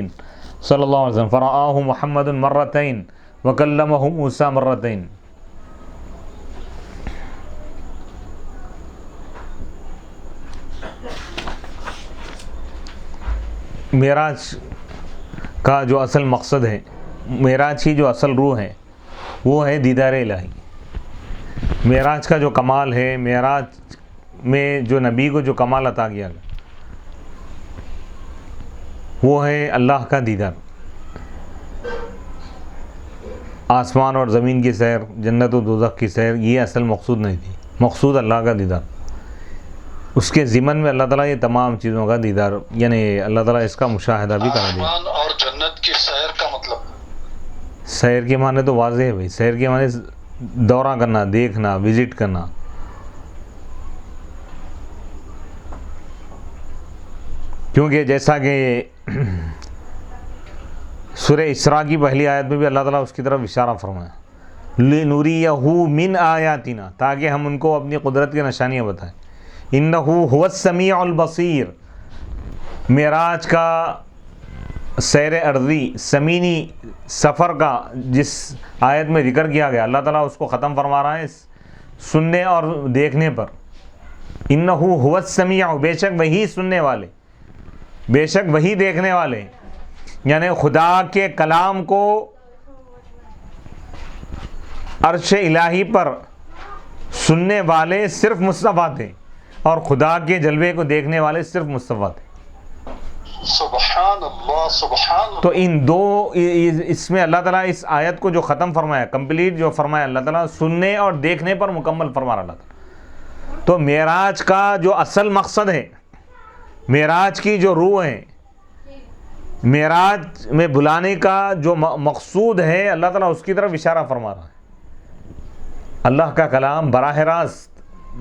صلى الله عليه وسلم فرآه محمد مرتين وكلمه موسى مرتين. معراج کا جو اصل مقصد ہے، معراج کی جو اصل روح ہے وہ ہے دیدار الہی. معراج کا جو کمال ہے، معراج میں جو نبی کو جو کمال عطا کیا گیا وہ ہے اللہ کا دیدار. آسمان اور زمین کی سیر، جنت و دوزخ کی سیر یہ اصل مقصود نہیں تھی. مقصود اللہ کا دیدار. اس کے ضمن میں اللہ تعالیٰ یہ تمام چیزوں کا دیدار یعنی اللہ تعالیٰ اس کا مشاہدہ بھی کرا دیا. آسمان اور جنت کی سیر کا مطلب سیر کے معنی تو واضح ہے بھائی. سیر کے معنی دورہ کرنا، دیکھنا، وزٹ کرنا. کیونکہ جیسا کہ سورہ اسراء کی پہلی آیت میں بھی اللہ تعالیٰ اس کی طرف اشارہ فرمایا لِنُرِيَهُ مِنْ آیاتنا، تاکہ ہم ان کو اپنی قدرت کی نشانیاں بتائیں. اِنَّهُ هُوَ السَّمِيعُ الْبَصِيرُ. معراج کا سیر ارضی زمینی سفر کا جس آیت میں ذکر کیا گیا اللہ تعالیٰ اس کو ختم فرما رہا ہے سننے اور دیکھنے پر. اِنَّهُ هُوَ السَّمِيعُ، بے شک وہی سننے والے، بے شک وہی دیکھنے والے. یعنی خدا کے کلام کو عرش الہی پر سننے والے صرف مصطفیٰ تھے اور خدا کے جلوے کو دیکھنے والے صرف مصطفیٰ تھے. سبحان اللہ سبحان اللہ. تو ان دو اس میں اللہ تعالیٰ اس آیت کو جو ختم فرمایا، کمپلیٹ جو فرمایا اللہ تعالیٰ سننے اور دیکھنے پر مکمل فرما رہا اللہ تعالیٰ. تو معراج کا جو اصل مقصد ہے، معراج کی جو روح ہے، معراج میں بلانے کا جو مقصود ہے اللہ تعالیٰ اس کی طرف اشارہ فرما رہا ہے. اللہ کا کلام براہ راست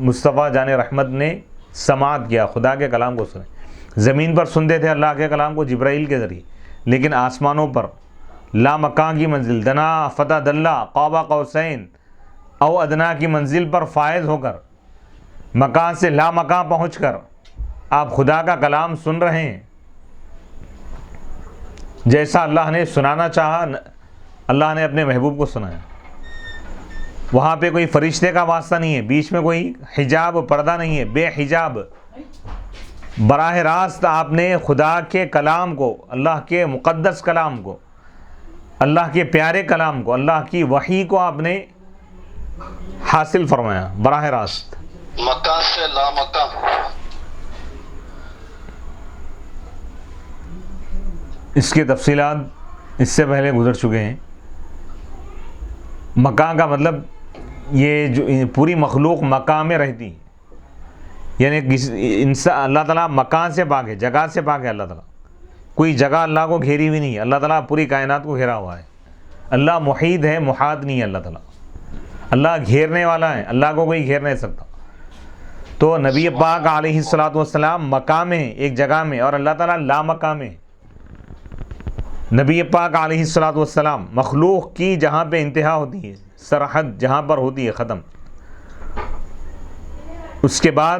مصطفیٰ جان رحمت نے سماعت کیا، خدا کے کلام کو سنے. زمین پر سنتے تھے اللہ کے کلام کو جبرائیل کے ذریعے، لیکن آسمانوں پر لا مکان کی منزل دنا فتح دلہ قاب قوسین او ادنا کی منزل پر فائز ہو کر مکان سے لا مکان پہنچ کر آپ خدا کا کلام سن رہے ہیں. جیسا اللہ نے سنانا چاہا اللہ نے اپنے محبوب کو سنایا. وہاں پہ کوئی فرشتے کا واسطہ نہیں ہے، بیچ میں کوئی حجاب پردہ نہیں ہے، بے حجاب براہ راست آپ نے خدا کے کلام کو، اللہ کے مقدس کلام کو، اللہ کے پیارے کلام کو، اللہ کی وحی کو آپ نے حاصل فرمایا براہ راست. مکان سے لا مکان. اس کی تفصیلات اس سے پہلے گزر چکے ہیں. مکان کا مطلب یہ جو پوری مخلوق مکان میں رہتی ہے، یعنی اللہ تعالیٰ مکان سے پاک ہے، جگہ سے پاک ہے. اللہ تعالیٰ کوئی جگہ اللہ کو گھیری ہوئی نہیں ہے، اللہ تعالیٰ پوری کائنات کو گھیرا ہوا ہے. اللہ محیط ہے، محاط نہیں ہے. اللہ تعالیٰ اللہ گھیرنے والا ہے، اللہ کو کوئی گھیر نہیں سکتا. تو نبی پاک علیہ الصلوۃ والسلام مقام میں ایک جگہ میں، اور اللہ تعالیٰ لا مقام ہے. نبی پاک علیہ الصلوۃ والسلام مخلوق کی جہاں پہ انتہا ہوتی ہے، سرحد جہاں پر ہوتی ہے ختم، اس کے بعد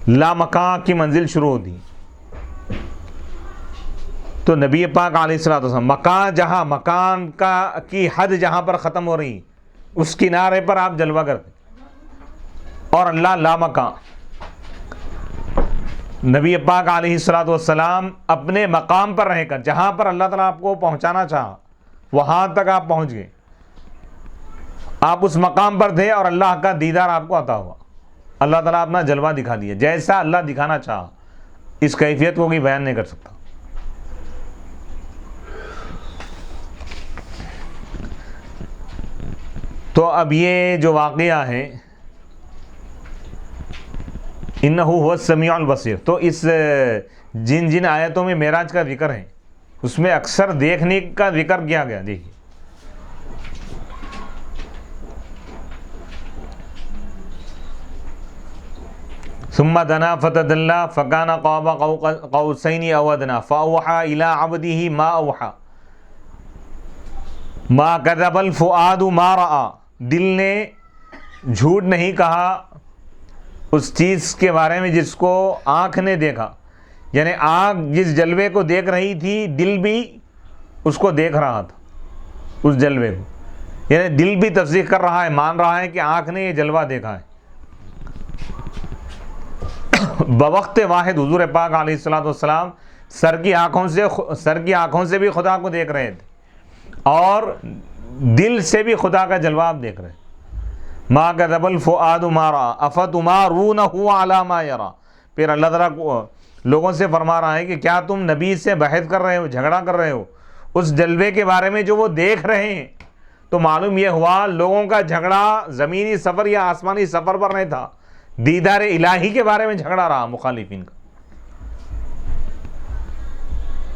لا مکان کی منزل شروع ہوتی ہے. تو نبی پاک علیہ الصلوۃ والسلام مکان جہاں، مکان کی حد جہاں پر ختم ہو رہی اس کنارے پر آپ جلوہ کرتے، اور اللہ لا مکان. نبی پاک علیہ الصلوۃ والسلام اپنے مقام پر رہ کر، جہاں پر اللہ تعالیٰ آپ کو پہنچانا چاہا وہاں تک آپ پہنچ گئے. آپ اس مقام پر تھے اور اللہ کا دیدار آپ کو عطا ہوا. اللہ تعالیٰ اپنا جلوہ دکھا دیا جیسا اللہ دکھانا چاہا. اس کیفیت کو کوئی بیان نہیں کر سکتا. تو اب یہ جو واقعہ ہے انہ هو السمیع البصیر، تو اس جن آیتوں میں معراج کا ذکر ہے اس میں اکثر دیکھنے کا ذکر کیا گیا. دیکھیے ثم دنا فتدلى فكان قاب قوسين او ادنى فاوحى الى عبده ما اوحى ما كذب الفؤاد ما راى. دل نے جھوٹ نہیں کہا اس چیز کے بارے میں جس کو آنکھ نے دیکھا. یعنی آنکھ جس جلوے کو دیکھ رہی تھی دل بھی اس کو دیکھ رہا تھا، اس جلوے کو. یعنی دل بھی تصدیق کر رہا ہے، مان رہا ہے کہ آنکھ نے یہ جلوہ دیکھا ہے. بوقت واحد حضور پاک علیہ الصلوۃ والسلام سر کی آنکھوں سے بھی خدا کو دیکھ رہے تھے اور دل سے بھی خدا کا جلوہ آپ دیکھ رہے. ما کذب الفؤاد ما رأى افتمارونہ علی ما یری. پھر اللہ تعالیٰ کو لوگوں سے فرما رہا ہے کہ کیا تم نبی سے بحث کر رہے ہو، جھگڑا کر رہے ہو اس جلوے کے بارے میں جو وہ دیکھ رہے ہیں. تو معلوم یہ ہوا لوگوں کا جھگڑا زمینی سفر یا آسمانی سفر پر نہیں تھا، دیدار الہی کے بارے میں جھگڑا رہا مخالفین کا.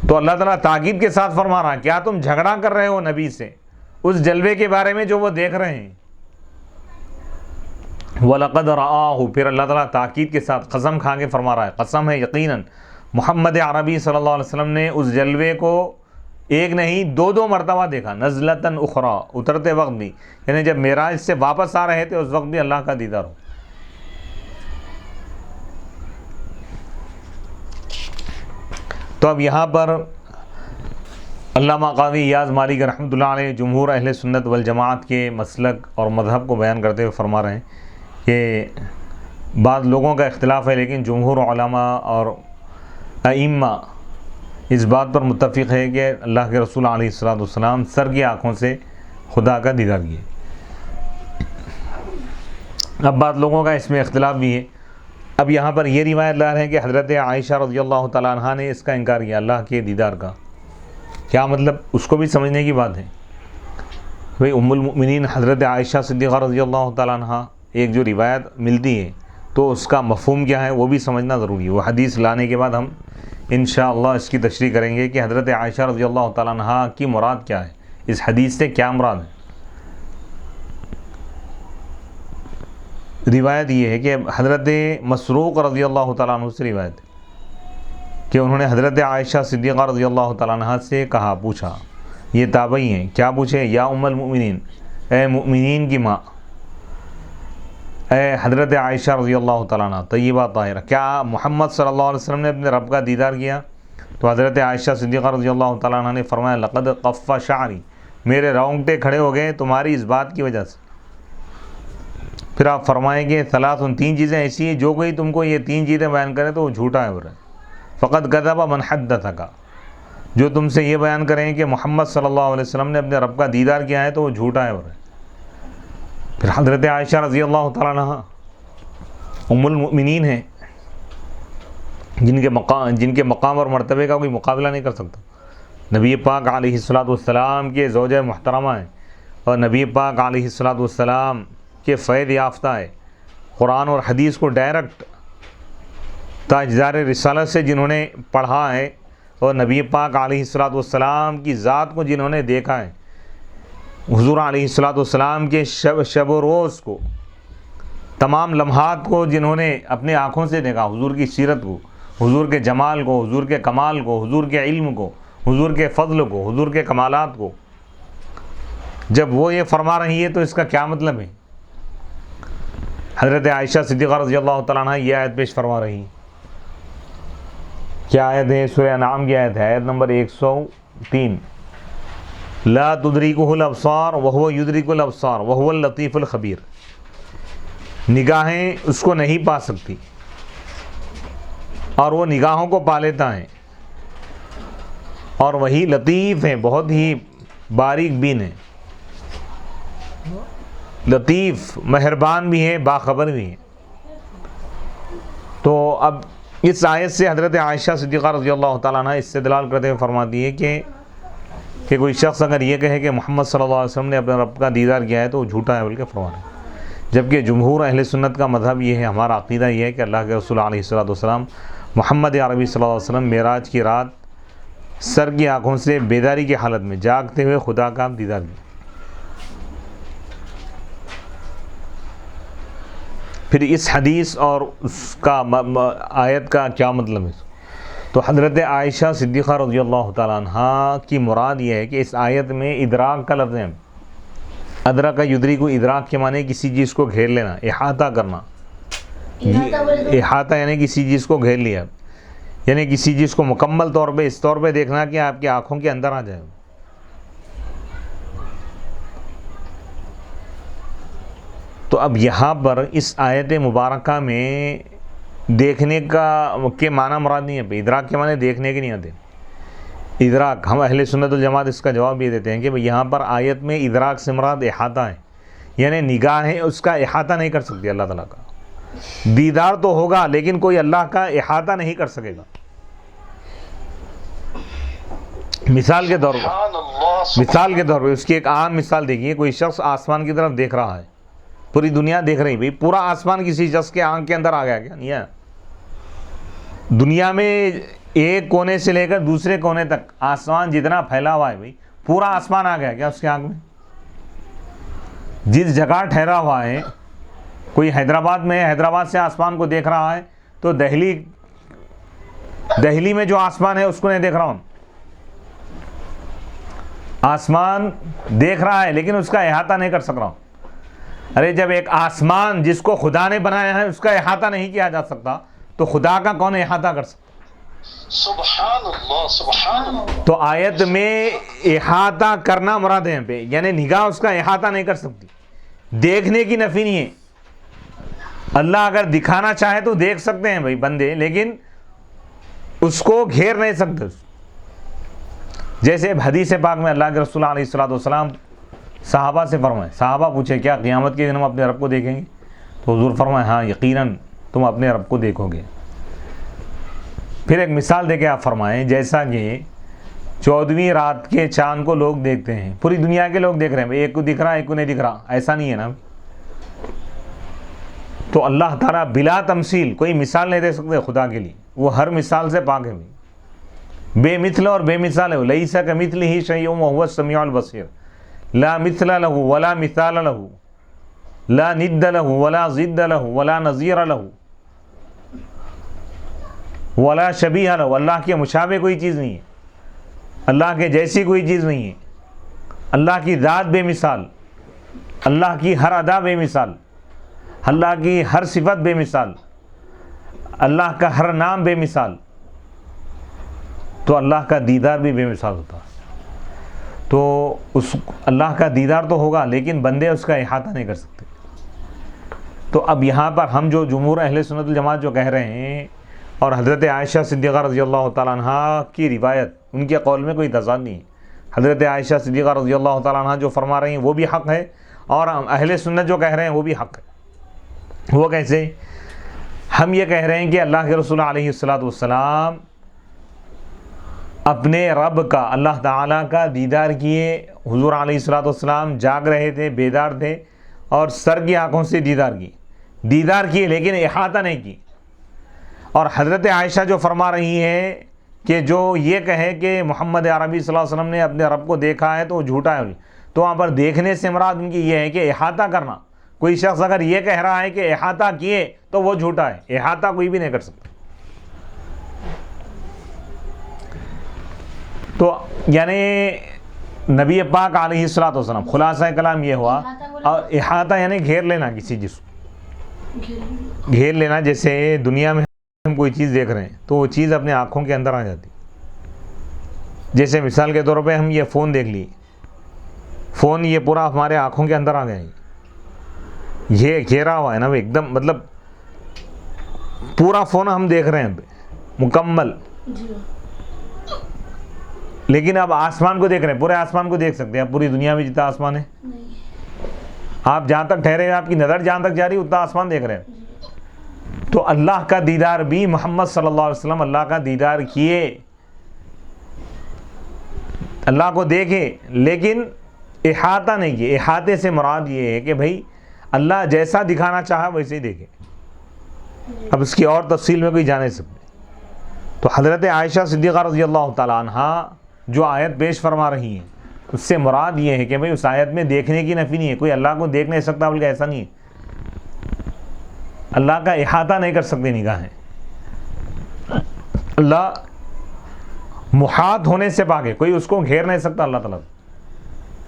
تو اللہ تعالیٰ تاکید کے ساتھ فرما رہا ہے کیا تم جھگڑا کر رہے ہو نبی سے اس جلوے کے بارے میں جو وہ دیکھ رہے ہیں. وَلَقَدْ رَآهُ. پھر اللہ تعالیٰ تاکید کے ساتھ قسم کھا کے فرما رہا ہے، قسم ہے یقیناً محمد عربی صلی اللہ علیہ وسلم نے اس جلوے کو ایک نہیں دو مرتبہ دیکھا. نزلتاً اخرى، اترتے وقت بھی، یعنی جب معراج سے واپس آ رہے تھے اس وقت بھی اللہ کا دیدار ہو. تو اب یہاں پر علامہ قاضی ایاز مالک رحمۃ اللہ علیہ جمہور اہل سنت والجماعت کے مسلک اور مذہب کو بیان کرتے ہوئے فرما رہے ہیں کہ بعض لوگوں کا اختلاف ہے لیکن جمہور علماء اور ائمہ اس بات پر متفق ہے کہ اللہ کے رسول علیہ الصلوۃ والسلام سر کی آنکھوں سے خدا کا دیدار کیے. اب بعض لوگوں کا اس میں اختلاف بھی ہے. اب یہاں پر یہ روایت لا رہے ہیں کہ حضرت عائشہ رضی اللہ تعالیٰ عنہ نے اس کا انکار کیا اللہ کے دیدار کا. کیا مطلب اس کو بھی سمجھنے کی بات ہے. بھئی ام المؤمنین حضرت عائشہ صدیقہ رضی اللہ تعالیٰ عنہ ایک جو روایت ملتی ہے تو اس کا مفہوم کیا ہے وہ بھی سمجھنا ضروری ہے. وہ حدیث لانے کے بعد ہم انشاءاللہ اس کی تشریح کریں گے کہ حضرت عائشہ رضی اللہ تعالیٰ عنہ کی مراد کیا ہے، اس حدیث سے کیا مراد ہے. روایت یہ ہے کہ حضرت مسروق رضی اللہ تعالیٰ عنہ سے روایت ہے کہ انہوں نے حضرت عائشہ صدیقہ رضی اللہ تعالیٰ عنہ سے کہا، پوچھا، یہ تابعی ہیں، کیا پوچھے؟ یا ام المؤمنین، اے مؤمنین کی ماں، اے حضرت عائشہ رضی اللہ تعالیٰ عنہ طیبہ طاہرہ، کیا محمد صلی اللہ علیہ وسلم نے اپنے رب کا دیدار کیا؟ تو حضرت عائشہ صدیقہ رضی اللہ تعالیٰ عنہ نے فرمایا لقد قف شعری، میرے رونگٹے کھڑے ہو گئے تمہاری اس بات کی وجہ سے۔ پھر آپ فرمائیں گے ثلاث، تین چیزیں ایسی ہیں جو کوئی تم کو یہ تین چیزیں بیان کرے تو وہ جھوٹا ہے ہو رہا ہے۔ فقط کذب من حدثک، جو تم سے یہ بیان کریں کہ محمد صلی اللہ علیہ وسلم نے اپنے رب کا دیدار کیا ہے تو وہ جھوٹا ہے ہو رہا ہے۔ پھر حضرت عائشہ رضی اللہ تعالیٰ عنہ ام المؤمنین ہیں، جن کے مقام اور مرتبے کا کوئی مقابلہ نہیں کر سکتا۔ نبی پاک علیہ الصلوۃ والسلام کے زوجہ محترمہ ہیں، اور نبی پاک علیہ الصلوۃ والسلام کے فیض یافتہ ہے، قرآن اور حدیث کو ڈائریکٹ تاجدار رسالت سے جنہوں نے پڑھا ہے، اور نبی پاک علیہ الصلوۃ والسلام کی ذات کو جنہوں نے دیکھا ہے، حضور علیہ الصلوۃ والسلام کے شب و روز کو، تمام لمحات کو جنہوں نے اپنے آنکھوں سے دیکھا، حضور کی سیرت کو، حضور کے جمال کو، حضور کے کمال کو، حضور کے علم کو، حضور کے فضل کو، حضور کے کمالات کو، جب وہ یہ فرما رہی ہے تو اس کا کیا مطلب ہے؟ حضرت عائشہ صدیقہ رضی اللہ تعالیٰ عنہ یہ آیت پیش فرما رہی ہیں۔ کیا آیت ہے؟ سورہ انعام کی آیت ہے، آیت نمبر 103، لا تدرکہ الابصار وہو یدرک الابصار وہو اللطیف الخبیر، نگاہیں اس کو نہیں پا سکتی اور وہ نگاہوں کو پا لیتا ہے، اور وہی لطیف ہے، بہت ہی باریک بین ہے، لطیف مہربان بھی ہے، باخبر بھی ہے۔ تو اب اس آیت سے حضرت عائشہ صدیقہ رضی اللہ تعالیٰ عنہ استدلال کرتے ہوئے فرماتی ہے کہ کوئی شخص اگر یہ کہے کہ محمد صلی اللہ علیہ وسلم نے اپنے رب کا دیدار کیا ہے تو وہ جھوٹا ہے بول کے فرما رہے ہیں، جبکہ جمہور اہل سنت کا مذہب یہ ہے، ہمارا عقیدہ یہ ہے کہ اللہ کے رسول علیہ الصلوۃ والسلام محمد عربی صلی اللہ علیہ وسلم معراج کی رات سر کی آنکھوں سے بیداری کی حالت میں جاگتے ہوئے خدا کا دیدار کیا۔ پھر اس حدیث اور اس کا آیت کا کیا مطلب ہے؟ تو حضرت عائشہ صدیقہ رضی اللہ تعالیٰ عنہ کی مراد یہ ہے کہ اس آیت میں ادراک کا لفظ ہے، ادرک یدرک کو، ادراک کے معنی کسی چیز کو گھیر لینا، احاطہ کرنا، احاطہ یعنی کسی چیز کو گھیر لیا، یعنی کسی چیز کو مکمل طور پہ اس طور پہ دیکھنا کہ آپ کی آنکھوں کے اندر آ جائے۔ تو اب یہاں پر اس آیت مبارکہ میں دیکھنے کے معنی مراد نہیں ہے، ادراک کے معنی دیکھنے کے نہیں آتے۔ ادراک، ہم اہل سنت والجماعت اس کا جواب یہ دیتے ہیں کہ یہاں پر آیت میں ادراک سے مراد احاطہ ہے، یعنی نگاہیں اس کا احاطہ نہیں کر سکتی اللہ تعالیٰ کا۔ دیدار تو ہوگا لیکن کوئی اللہ کا احاطہ نہیں کر سکے گا۔ مثال کے طور پہ اس کی ایک عام مثال دیکھیے، کوئی شخص آسمان کی طرف دیکھ رہا ہے، پوری دنیا دیکھ رہی، بھئی پورا آسمان کسی شخص کے آنکھ کے اندر آ گیا کیا؟ نہیں ہے۔ دنیا میں ایک کونے سے لے کر دوسرے کونے تک آسمان جتنا پھیلا ہوا ہے، بھئی پورا آسمان آ گیا کیا اس کے آنکھ میں؟ جس جگہ ٹھہرا ہوا ہے، کوئی حیدرآباد میں ہے، حیدرآباد سے آسمان کو دیکھ رہا ہے تو دہلی میں جو آسمان ہے اس کو نہیں دیکھ رہا ہوں، آسمان دیکھ رہا ہے لیکن اس کا احاطہ نہیں کر سک رہا ہوں۔ ارے جب ایک آسمان جس کو خدا نے بنایا ہے اس کا احاطہ نہیں کیا جا سکتا تو خدا کا کون احاطہ کر سکتا؟ سبحان اللہ، سبحان اللہ۔ تو آیت میں احاطہ کرنا مراد ہے یہاں پہ، یعنی نگاہ اس کا احاطہ نہیں کر سکتی، دیکھنے کی نفی نہیں ہے۔ اللہ اگر دکھانا چاہے تو دیکھ سکتے ہیں بھائی بندے، لیکن اس کو گھیر نہیں سکتے۔ جیسے حدیث پاک میں اللہ کے رسول علیہ الصلوۃ والسلام صحابہ سے فرمائے، صحابہ پوچھے کیا قیامت کے دن ہم اپنے رب کو دیکھیں گے؟ تو حضور فرمائے ہاں یقیناً تم اپنے رب کو دیکھو گے۔ پھر ایک مثال دے کے آپ فرمائیں، جیسا کہ 14ویں رات کے چاند کو لوگ دیکھتے ہیں، پوری دنیا کے لوگ دیکھ رہے ہیں، بھائی ایک کو دکھ رہا ہے ایک کو نہیں دکھ رہا، ایسا نہیں ہے نا۔ تو اللہ تعالیٰ بلا تمثیل کوئی مثال نہیں دے سکتے خدا کے لیے، وہ ہر مثال سے پاک ہے، بے مثل اور بے مثال ہے، لیس کمثلہ شیء وہو السمیع البصیر، لا مثل له ولا مثال له، لا ند له ولا ضد له ولا نظیر له ولا شبیہ له۔ اللہ کے مشابہ کوئی چیز نہیں ہے، اللہ کے جیسی کوئی چیز نہیں ہے، اللہ کی ذات بے مثال، اللہ کی ہر ادا بے مثال، اللہ کی ہر صفت بے مثال، اللہ کا ہر نام بے مثال۔ تو اللہ کا دیدار بھی بے مثال ہوتا ہے. تو اس اللہ کا دیدار تو ہوگا لیکن بندے اس کا احاطہ نہیں کر سکتے. تو اب یہاں پر ہم جو جمہور اہل سنت الجماعت جو کہہ رہے ہیں اور حضرت عائشہ صدیقہ رضی اللہ تعالیٰ عنہ کی روایت، ان کے قول میں کوئی تضاد نہیں ہے. حضرت عائشہ صدیقہ رضی اللہ تعالیٰ عنہ جو فرما رہی ہیں وہ بھی حق ہے، اور اہل سنت جو کہہ رہے ہیں وہ بھی حق ہے. وہ کیسے؟ ہم یہ کہہ رہے ہیں کہ اللہ کے رسول علیہ السلام اپنے رب کا، اللہ تعالیٰ کا دیدار کیے. حضور علیہ السلام جاگ رہے تھے، بیدار تھے، اور سر کی آنکھوں سے دیدار کیے لیکن احاطہ نہیں کی. اور حضرت عائشہ جو فرما رہی ہے کہ جو یہ کہے کہ محمد عربی صلی اللہ علیہ وسلم نے اپنے رب کو دیکھا ہے تو وہ جھوٹا ہے. تو وہاں پر دیکھنے سے مراد ان کی یہ ہے کہ احاطہ کرنا. کوئی شخص اگر یہ کہہ رہا ہے کہ احاطہ کیے تو وہ جھوٹا ہے. احاطہ کوئی بھی نہیں کر سکتا. تو یعنی نبی پاک علیہ السلام، خلاصہ کلام یہ ہوا. اور احاطہ یعنی گھیر لینا کسی چیز کو، گھیر لینا. جیسے دنیا میں ہم کوئی چیز دیکھ رہے ہیں تو وہ چیز اپنے آنکھوں کے اندر آ جاتی. جیسے مثال کے طور پہ ہم یہ فون دیکھ لیے، فون یہ پورا ہمارے آنکھوں کے اندر آ گیا. یہ گھیرا ہوا ہے نا ایک دم، مطلب پورا فون ہم دیکھ رہے ہیں مکمل. لیکن اب آسمان کو دیکھ رہے ہیں، پورے آسمان کو دیکھ سکتے ہیں. اب پوری دنیا میں جتنا آسمان ہے، آپ جہاں تک ٹھہرے ہیں، آپ کی نظر جہاں تک جا رہی ہے اتنا آسمان دیکھ رہے ہیں. تو اللہ کا دیدار بھی محمد صلی اللہ علیہ وسلم اللہ کا دیدار کیے، اللہ کو دیکھے لیکن احاطہ نہیں کیے. احاطے سے مراد یہ ہے کہ بھائی اللہ جیسا دکھانا چاہا ویسے ہی دیکھے. اب اس کی اور تفصیل میں کوئی جا نہیں سکتے. تو حضرت عائشہ صدیقہ رضی اللہ تعالیٰ عنہ جو آیت پیش فرما رہی ہیں اس سے مراد یہ ہے کہ بھائی اس آیت میں دیکھنے کی نفی نہیں ہے. کوئی اللہ کو دیکھ نہیں سکتا بلکہ ایسا نہیں ہے. اللہ کا احاطہ نہیں کر سکتے نگاہیں. اللہ محاط ہونے سے پاک ہے، کوئی اس کو گھیر نہیں سکتا. اللہ تعالیٰ،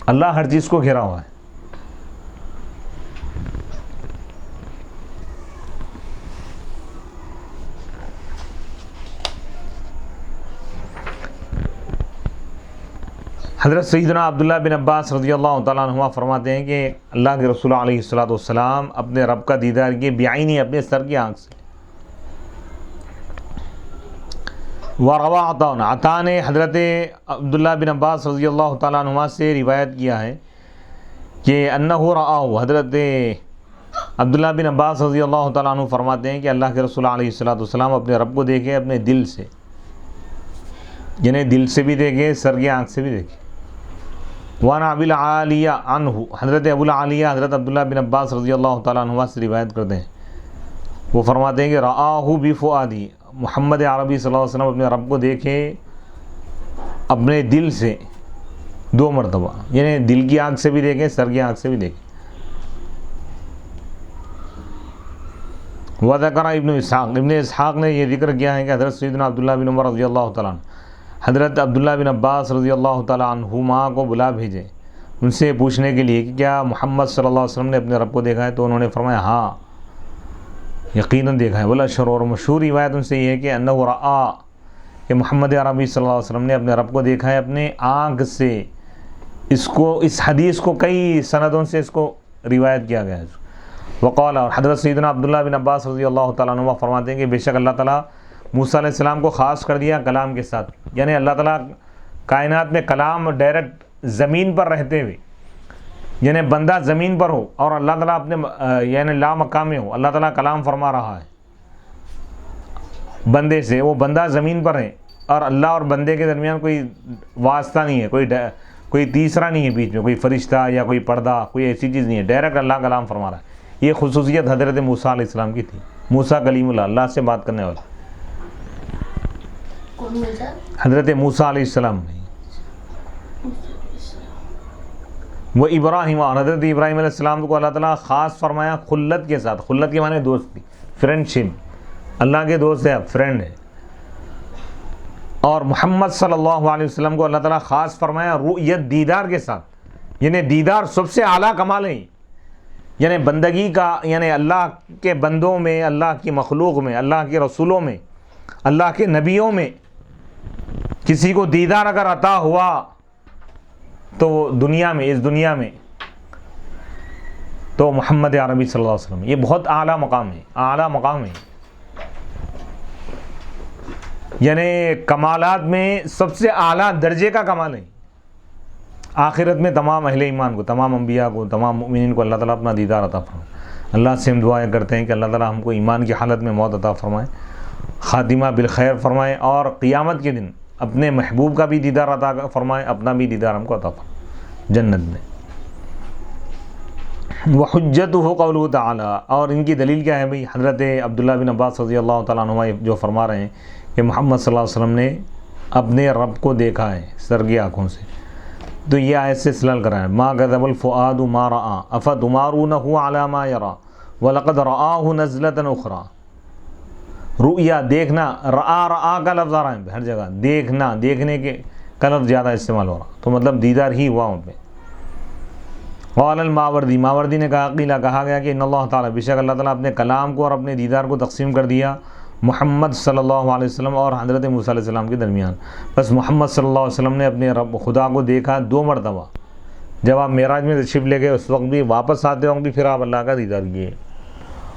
اللہ ہر چیز کو گھیرا ہوا ہے. حضرت سیدنا عبداللہ بن عباس رضی اللہ تعالیٰ عنہ فرماتے ہیں کہ اللہ کے رسول علیہ السلام اپنے رب کا دیدار کیے بعینی، اپنے سر کی آنکھ سے. وروى عطا نے حضرت عبداللہ بن عباس رضی اللہ تعالیٰ عنہ سے روایت کیا ہے کہ انہ رآہ، حضرت عبداللہ بن عباس رضی اللہ تعالیٰ عنہ فرماتے ہیں کہ اللہ کے رسول علیہ السلام اپنے رب کو دیکھے اپنے دل سے، یعنی دل سے بھی دیکھے، سر کی آنکھ سے بھی دیکھے. وانا ابی العالیہ عنہ، حضرت ابو العالیہ حضرت عبداللہ بن عباس رضی اللہ تعالیٰ عنہ سے روایت کرتے ہیں. وہ فرماتے ہیں کہ رآہ بفؤادی، محمد عربی صلی اللہ علیہ وسلم اپنے رب کو دیکھے اپنے دل سے 2 مرتبہ، یعنی دل کی آنکھ سے بھی دیکھے، سر کی آنکھ سے بھی دیکھے. وذکر ابن اسحاق نے یہ ذکر کیا ہے کہ حضرت سیدنا عبداللہ بن عمر رضی اللہ تعالیٰ عنہ حضرت عبداللہ بن عباس رضی اللہ تعالیٰ عنہما کو بلا بھیجے ان سے پوچھنے کے لیے کہ کیا محمد صلی اللہ علیہ وسلم نے اپنے رب کو دیکھا ہے؟ تو انہوں نے فرمایا ہاں یقیناً دیکھا ہے. والاشہر، اور مشہور روایت ان سے یہ ہے کہ انہ رآ، کہ محمد عربی صلی اللہ علیہ وسلم نے اپنے رب کو دیکھا ہے اپنے آنکھ سے. اس حدیث کو کئی سندوں سے اس کو روایت کیا گیا ہے. وقال، اور حضرت سیدنا عبداللہ بن عباس رضی اللہ تعالیٰ عنہ فرماتے ہیں کہ بے شک اللہ تعالیٰ موسیٰ علیہ السلام کو خاص کر دیا کلام کے ساتھ. یعنی اللہ تعالیٰ کائنات میں کلام ڈائریکٹ زمین پر رہتے ہوئے، یعنی بندہ زمین پر ہو اور اللہ تعالیٰ اپنے یعنی لا مقام میں ہو، اللہ تعالیٰ کلام فرما رہا ہے بندے سے، وہ بندہ زمین پر ہے اور اللہ اور بندے کے درمیان کوئی واسطہ نہیں ہے، کوئی تیسرا نہیں ہے بیچ میں، کوئی فرشتہ یا کوئی پردہ، کوئی ایسی چیز نہیں ہے. ڈائریکٹ اللہ کلام فرما رہا ہے. یہ خصوصیت حضرت موسیٰ علیہ السلام کی تھی. موسیٰ کلیم اللہ، اللہ سے بات کرنے والا. حضرت موسیٰ علیہ السلام نہیں، وہ ابراہیم، اور حضرت ابراہیم علیہ السلام کو اللہ تعالیٰ خاص فرمایا خلت کے ساتھ. خلت کے معنی دوستی، فرینڈ شپ، اللہ کے دوست ہے، فرینڈ ہے. اور محمد صلی اللہ علیہ وسلم کو اللہ تعالیٰ خاص فرمایا رؤیت، دیدار کے ساتھ. یعنی دیدار سب سے اعلیٰ کمال ہے، یعنی بندگی کا، یعنی اللہ کے بندوں میں، اللہ کی مخلوق میں، اللہ کے رسولوں میں، اللہ کے نبیوں میں کسی کو دیدار اگر عطا ہوا تو دنیا میں، اس دنیا میں، تو محمد عربی صلی اللہ علیہ وسلم. یہ بہت اعلیٰ مقام ہے، اعلیٰ مقام ہے. یعنی کمالات میں سب سے اعلیٰ درجے کا کمال ہے. آخرت میں تمام اہل ایمان کو، تمام انبیاء کو، تمام مومنین کو اللہ تعالیٰ اپنا دیدار عطا فرمائے. اللہ سے ہم دعائیں کرتے ہیں کہ اللہ تعالیٰ ہم کو ایمان کی حالت میں موت عطا فرمائے، خاتمہ بالخیر فرمائے، اور قیامت کے دن اپنے محبوب کا بھی دیدار عطا فرمائے، اپنا بھی دیدار ہم کو عطا فرمائے جنت میں. وحجتہ قولہ تعالی، اور ان کی دلیل کیا ہے بھئی؟ حضرت عبداللہ بن عباس رضی اللہ تعالیٰ عنہ جو فرما رہے ہیں کہ محمد صلی اللہ علیہ وسلم نے اپنے رب کو دیکھا ہے سرگی آنکھوں سے. تو یہ آیت سے استدلال کر رہا ہے، ما کذب الفؤاد ما رأى افتمارونہ علی ما یری وَلَقَدْ رَآهُ نَزْلَةً أُخْرَى. رؤیا دیکھنا، رآ کا لفظ آ رہا ہے ہر جگہ، دیکھنا، دیکھنے کے کا لفظ زیادہ استعمال ہو رہا، تو مطلب دیدار ہی ہوا ان پہ. قال الماوردی، ماوردی نے کہا، قیل کہا گیا کہ ان اللہ تعالیٰ، بے شک اللہ تعالیٰ اپنے کلام کو اور اپنے دیدار کو تقسیم کر دیا محمد صلی اللہ علیہ وسلم اور حضرت موسیٰ علیہ السلام کے درمیان. بس محمد صلی اللہ علیہ وسلم نے اپنے رب خدا کو دیکھا 2 مرتبہ. جب آپ معراج میں تشریف لے گئے اس وقت بھی، واپس آتے وقت بھی پھر آپ اللہ کا دیدار کیے،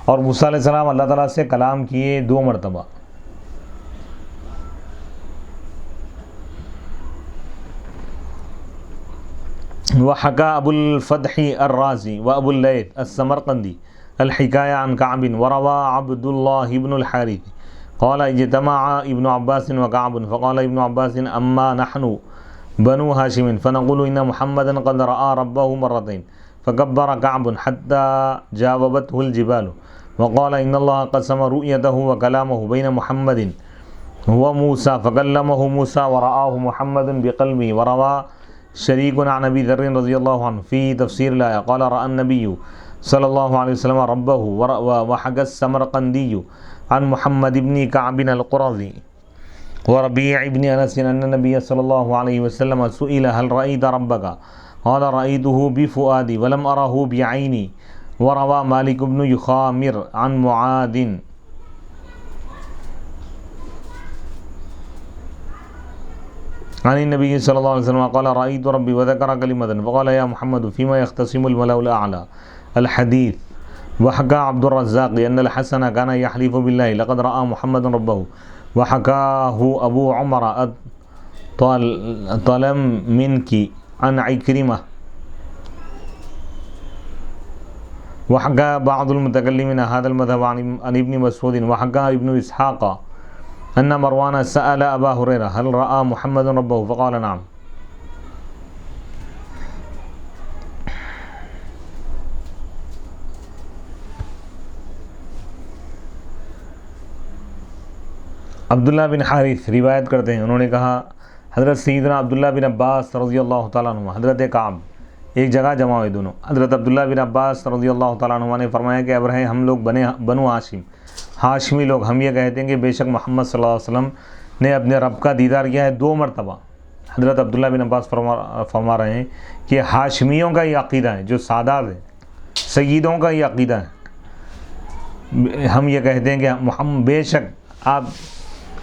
اور موسیٰ علیہ السلام اللہ تعالیٰ سے کلام کیے 2 مرتبہ. وحکا ابو الفتح الرازی و ابو اللیث السمرقندی الحکایہ عن کعب وروا عبد اللہ ابن الحارث قال اجتمع ابن عباس وكعب فقال ابن عباس اما نحن بنو هاشم فنقول ان محمدا قد رأى ربه مرتين فكبر كعب حتى جاوبته الجبال وقال ان الله قسم رؤيته وكلامه بين محمد وموسى فكلمه موسى ورآه محمد بقلبه. وروى شريك عن ابي ذر رضي الله عنه في تفسير الآية قال رأى النبي صلى الله عليه وسلم ربه. وحكى السمرقندي عن محمد بن كعب القرظي وربيع بن انس ان النبي صلى الله عليه وسلم سئل هل رأيت ربك قال رأيته بفؤادي ولم أره بعيني. وروى مالك بن يخامر عن معاذ عن النبي صلى الله عليه وسلم قال رأيت ربي وذكر كلمة فقال يا محمد فيما يختصم الملأ الأعلى الحديث. وحكى عبد الرزاق أن الحسن كان يحلف بالله لقد رأى محمد ربه. وحكاه أبو عمر الطلمنكي عن عكرمة. وحكى بعض المتكلمين هذا المذهب عن ابن مسعود. وحكى ابن إسحاق أن مروان سأل أبا هريرة هل رأى محمد ربه فقال نعم. عبداللہ بن حارث روایت کرتے ہیں، انہوں نے کہا حضرت سیدنا عبداللہ بن عباس رضی اللہ تعالیٰ عنہ، حضرت کعب ایک جگہ جمع ہوئے دونوں. حضرت عبداللہ بن عباس رضی اللہ تعالیٰ عنہ نے فرمایا کہ اب رہے ہم لوگ بنو ہاشم، ہاشمی لوگ، ہم یہ کہتے ہیں کہ بے شک محمد صلی اللہ علیہ وسلم نے اپنے رب کا دیدار کیا ہے 2 مرتبہ. حضرت عبداللہ بن عباس فرما رہے ہیں کہ ہاشمیوں کا یہ عقیدہ ہے، جو سادات ہیں، سیدوں کا یہ عقیدہ ہے. ہم یہ کہتے ہیں کہ محمد، بے شک، آپ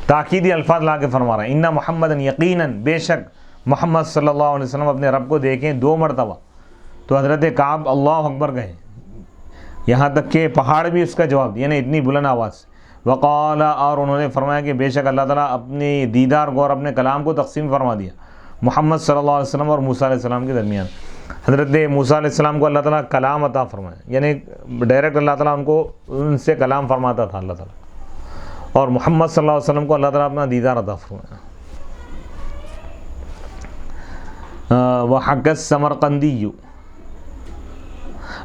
تاکیدی الفاظ لا کے فرما رہے ہیں، ان محمد یقیناً، بے شک محمد صلی اللہ علیہ وسلم اپنے رب کو دیکھیں 2 مرتبہ. تو حضرت کعب اللہ اکبر کہیں، یہاں تک کہ پہاڑ بھی اس کا جواب دیا، یعنی اتنی بلند آواز سے. وقال، اور انہوں نے فرمایا کہ بے شک اللہ تعالیٰ اپنے دیدار کو اور اپنے کلام کو تقسیم فرما دیا محمد صلی اللہ علیہ وسلم اور موسیٰ علیہ السلام کے درمیان. حضرت موسیٰ علیہ السلام کو اللہ تعالیٰ کلام عطا فرمایا، یعنی ڈائریکٹ اللہ تعالیٰ ان سے کلام فرماتا تھا اللہ تعالیٰ، اور محمد صلی اللہ علیہ وسلم کو اللہ تعالیٰ اپنا دیدار عطا فرمایا. وحکى السمرقندی.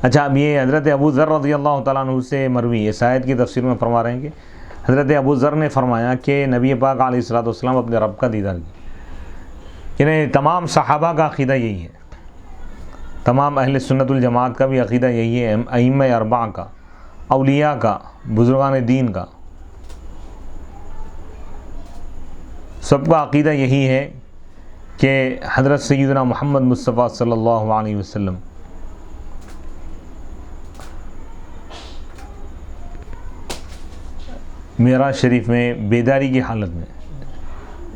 اچھا، اب یہ حضرت ابو ذر رضی اللہ تعالیٰ عنہ سے مروی اس آیت کی تفسیر میں فرما رہے ہیں کہ حضرت ابو ذر نے فرمایا کہ نبی پاک علیہ الصلوۃ والسلام اپنے رب کا دیدار کیا. یعنی تمام صحابہ کا عقیدہ یہی ہے، تمام اہل سنت الجماعت کا بھی عقیدہ یہی ہے، ائمہ اربعہ کا، اولیاء کا، بزرگان دین کا، سب کا عقیدہ یہی ہے کہ حضرت سیدنا محمد مصطفیٰ صلی اللہ علیہ وسلم معراج شریف میں بیداری کی حالت میں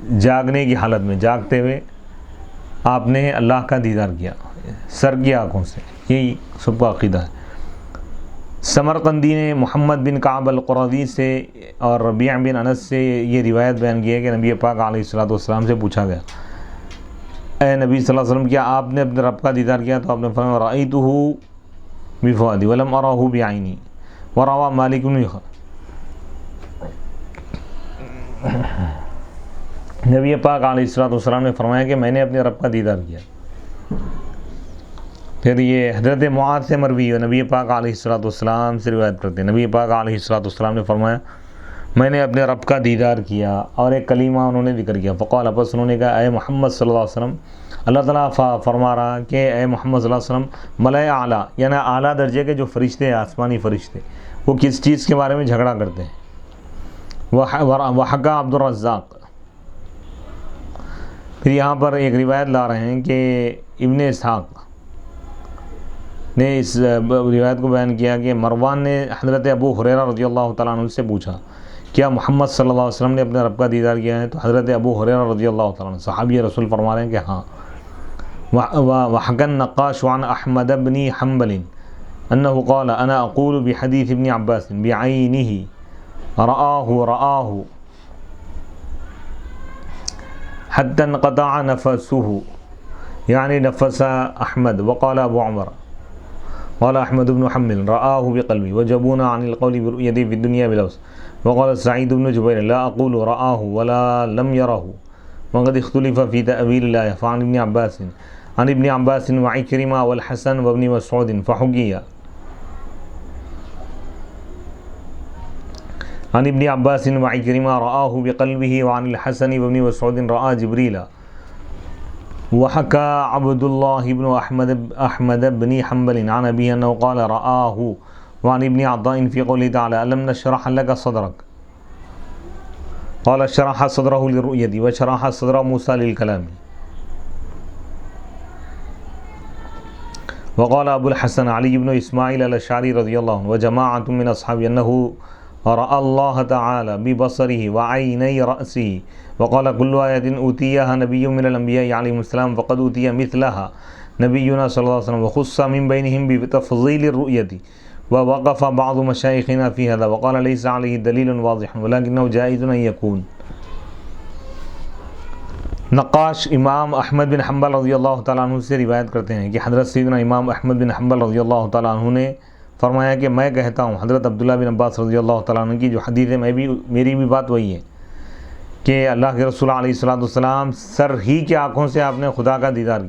جاگنے کی حالت میں، جاگتے ہوئے آپ نے اللہ کا دیدار کیا سر کی آنکھوں سے، یہی سب کا عقیدہ ہے۔ سمرقندی نے محمد بن کعب القرظی سے اور ربیع بن انس سے یہ روایت بیان کی ہے کہ نبی پاک علیہ الصلوۃ والسلام سے پوچھا گیا، اے نبی صلی اللہ علیہ وسلم کیا آپ نے اپنے رب کا دیدار کیا؟ تو آپ نے فرمایا رأیتہ بفؤادی ولم ارہ بعینی وروى مالک بن نبی پاک علیہ الصلوۃ والسلام نے فرمایا کہ میں نے اپنے رب کا دیدار کیا۔ پھر یہ حضرت معاذ سے مروی ہے، نبی پاک علیہ الصلوۃ والسلام سے روایت کرتے ہیں، نبی پاک علیہ الصلوۃ والسلام نے فرمایا میں نے اپنے رب کا دیدار کیا، اور ایک کلمہ انہوں نے ذکر کیا، فقال، پس انہوں نے کہا اے محمد صلی اللہ علیہ وسلم، اللہ تعالیٰ فرما رہا کہ اے محمد صلی اللہ علیہ وسلم، ملائے اعلیٰ یعنی اعلیٰ درجے کے جو فرشتے ہیں، آسمانی فرشتے، وہ کس چیز کے بارے میں جھگڑا کرتے ہیں؟ وحکا عبد الرزاق۔ پھر یہاں پر ایک روایت لا رہے ہیں کہ ابن اسحاق نے اس روایت کو بیان کیا کہ مروان نے حضرت ابو ہریرہ رضی اللہ تعالیٰ عنہ سے پوچھا کیا محمد صلی اللہ علیہ وسلم نے اپنے رب کا دیدار کیا ہے؟ تو حضرت ابو ہریرہ رضی اللہ تعالیٰ عنہ صحابی رسول فرما رہے ہیں کہ ہاں۔ وحكى النقاش عن احمد بن حنبل انه قال انا اقول بحديث ابن عباس بعينه رآه حتى انقطع نفسه يعني نفس احمد، وقال ابو عمر قال احمد بن حنبل رآه بقلبي وجبونا عن القول برؤيته في الدنيا بلفظ، وقال سعيد بن جبير لا اقول رآه ولا لم يره وقد اختلف في تأويل الآية، فعن ابن عباس عن ابن عباس وعكرمة والحسن وابن مسعود فحكي عن ابن عباس وعكرمة رآه بقلبه، وعن الحسن وابن مسعود رأى جبريل، وحكى عبد الله بن أحمد بن حنبل عن أبيه أنه قال رآه، وعن ابن عطاء في قوله تعالى ألم نشرح لك صدرك قال شرح صدره للرؤية وشرح صدر موسى للكلام، وقال أبو الحسن علي بن إسماعيل الأشعري رضي الله عنه وجماعة من أصحابه أنه رأى الله تعالى ببصره وعيني رأسه، وقال كل آية أوتيها نبي من الأنبياء عليهم السلام فقد أوتي مثلها نبينا صلى الله عليه وسلم، وخص من بينهم بتفضيل الرؤية، ووقف بعض مشايخنا في هذا وقال ليس عليه دليل واضح ولكنه جائز أن يكون۔ نقاش امام احمد بن حنبل رضی اللہ تعالیٰ عنہ سے روایت کرتے ہیں کہ حضرت سیدنا امام احمد بن حنبل رضی اللہ تعالیٰ عنہ نے فرمایا کہ میں کہتا ہوں، حضرت عبداللہ بن عباس رضی اللہ تعالیٰ عنہ کی جو حدیث ہے میری بھی بات وہی ہے کہ اللہ کے رسول علیہ الصلوۃ والسلام سر ہی کی آنکھوں سے آپ نے خدا کا دیدار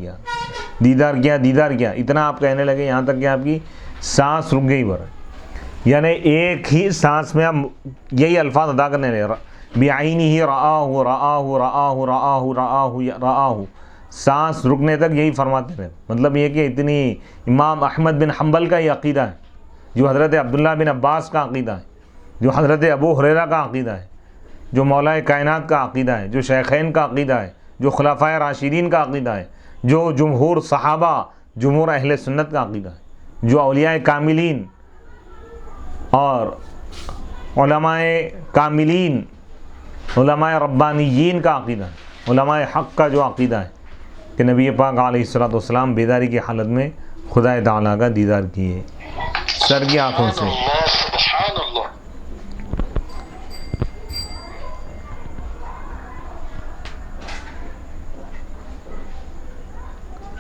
کیا، اتنا آپ کہنے لگے یہاں تک کہ آپ کی سانس رک گئی بر، یعنی ایک ہی سانس میں آپ یہی الفاظ ادا کرنے لگے، بعینہ رآہ، سانس رکنے تک یہی فرماتے رہے۔ مطلب یہ کہ اتنی امام احمد بن حنبل کا یہ عقیدہ ہے، جو حضرت عبداللہ بن عباس کا عقیدہ ہے، جو حضرت ابو ہریرہ کا عقیدہ ہے، جو مولا کائنات کا عقیدہ ہے، جو شیخین کا عقیدہ ہے، جو خلفائے راشدین کا عقیدہ ہے، جو جمہور صحابہ، جمہور اہل سنت کا عقیدہ ہے، جو اولیاء کاملین اور علماء کاملین، علماء ربانیین کا عقیدہ ہے، علماء حق کا جو عقیدہ ہے کہ نبی پاک علیہ الصلوۃ والسلام بیداری کی حالت میں خدا تعالیٰ کا دیدار کیے سر کی آنکھوں سے۔ سبحان اللہ۔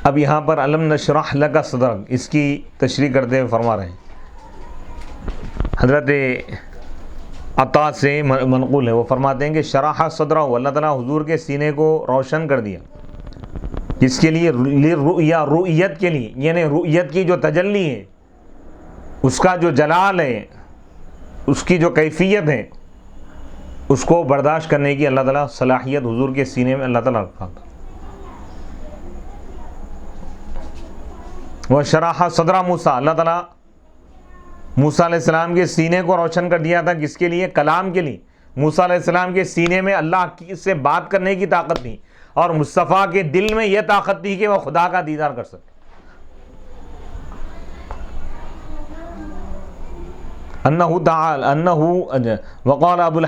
اب یہاں پر علم نشرح لک صدرک، اس کی تشریح کرتے ہوئے فرما رہے ہیں، حضرت عطا سے منقول ہے، وہ فرماتے ہیں کہ شرح صدرہ، اللہ تعالیٰ حضور کے سینے کو روشن کر دیا، جس کے لیے رؤیت کے لیے، یعنی رؤیت کی جو تجلی ہے، اس کا جو جلال ہے، اس کی جو کیفیت ہے، اس کو برداشت کرنے کی اللہ تعالیٰ صلاحیت حضور کے سینے میں اللہ تعالیٰ رکھا تھا۔ وہ شرح صدر موسیٰ، اللہ تعالیٰ موسیٰ علیہ السلام کے سینے کو روشن کر دیا تھا، کس کے لیے؟ کلام کے لیے۔ موسیٰ علیہ السلام کے سینے میں اللہ سے بات کرنے کی طاقت تھی، اور مصطفیٰ کے دل میں یہ طاقت تھی کہ وہ خدا کا دیدار کر سکے۔ انہ تعالی وقال ابو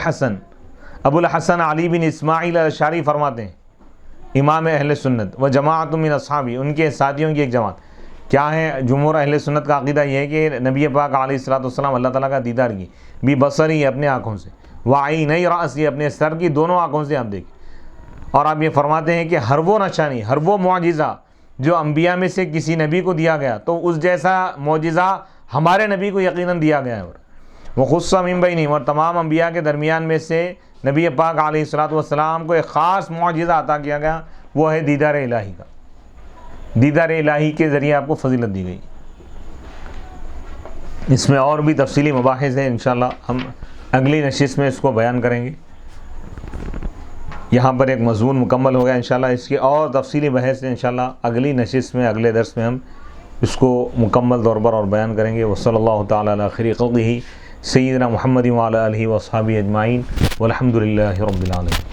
ابو الحسن علی بن اسماعیل الاشعری فرماتے ہیں امام اہل سنت و جماعت من اصحابی، ان کے ساتھیوں کی ایک جماعت. کیا ہے جمہور اہل سنت کا عقیدہ؟ یہ ہے کہ نبی پاک علیہ الصلوۃ والسلام اللہ تعالیٰ کا دیدار کی بھی بصری اپنے آنکھوں سے، وعینی راسی اپنے سر کی دونوں آنکھوں سے آپ دیکھیں. اور آپ یہ فرماتے ہیں کہ ہر وہ نشانی، ہر وہ معجزہ جو انبیاء میں سے کسی نبی کو دیا گیا تو اس جیسا معجزہ ہمارے نبی کو یقیناً دیا گیا ہے. اور وہ خص من بینہم، اور تمام انبیاء کے درمیان میں سے نبی پاک علیہ الصلوۃ والسلام کو ایک خاص معجزہ عطا کیا گیا، وہ ہے دیدار الہی کا. دیدار الہی کے ذریعے آپ کو فضیلت دی گئی. اس میں اور بھی تفصیلی مباحث ہیں، انشاءاللہ ہم اگلی نشست میں اس کو بیان کریں گے. یہاں پر ایک مضمون مکمل ہو گیا. انشاءاللہ اس کی اور تفصیلی بحث ہے انشاءاللہ اگلی نشست میں، اگلے درس میں ہم اس کو مکمل طور پر اور بیان کریں گے. وصلی اللہ تعالی علی خیر خلقہ سیدنا محمد وعلی آلہ واصحابہ اجمعین والحمد للہ رب العالمین.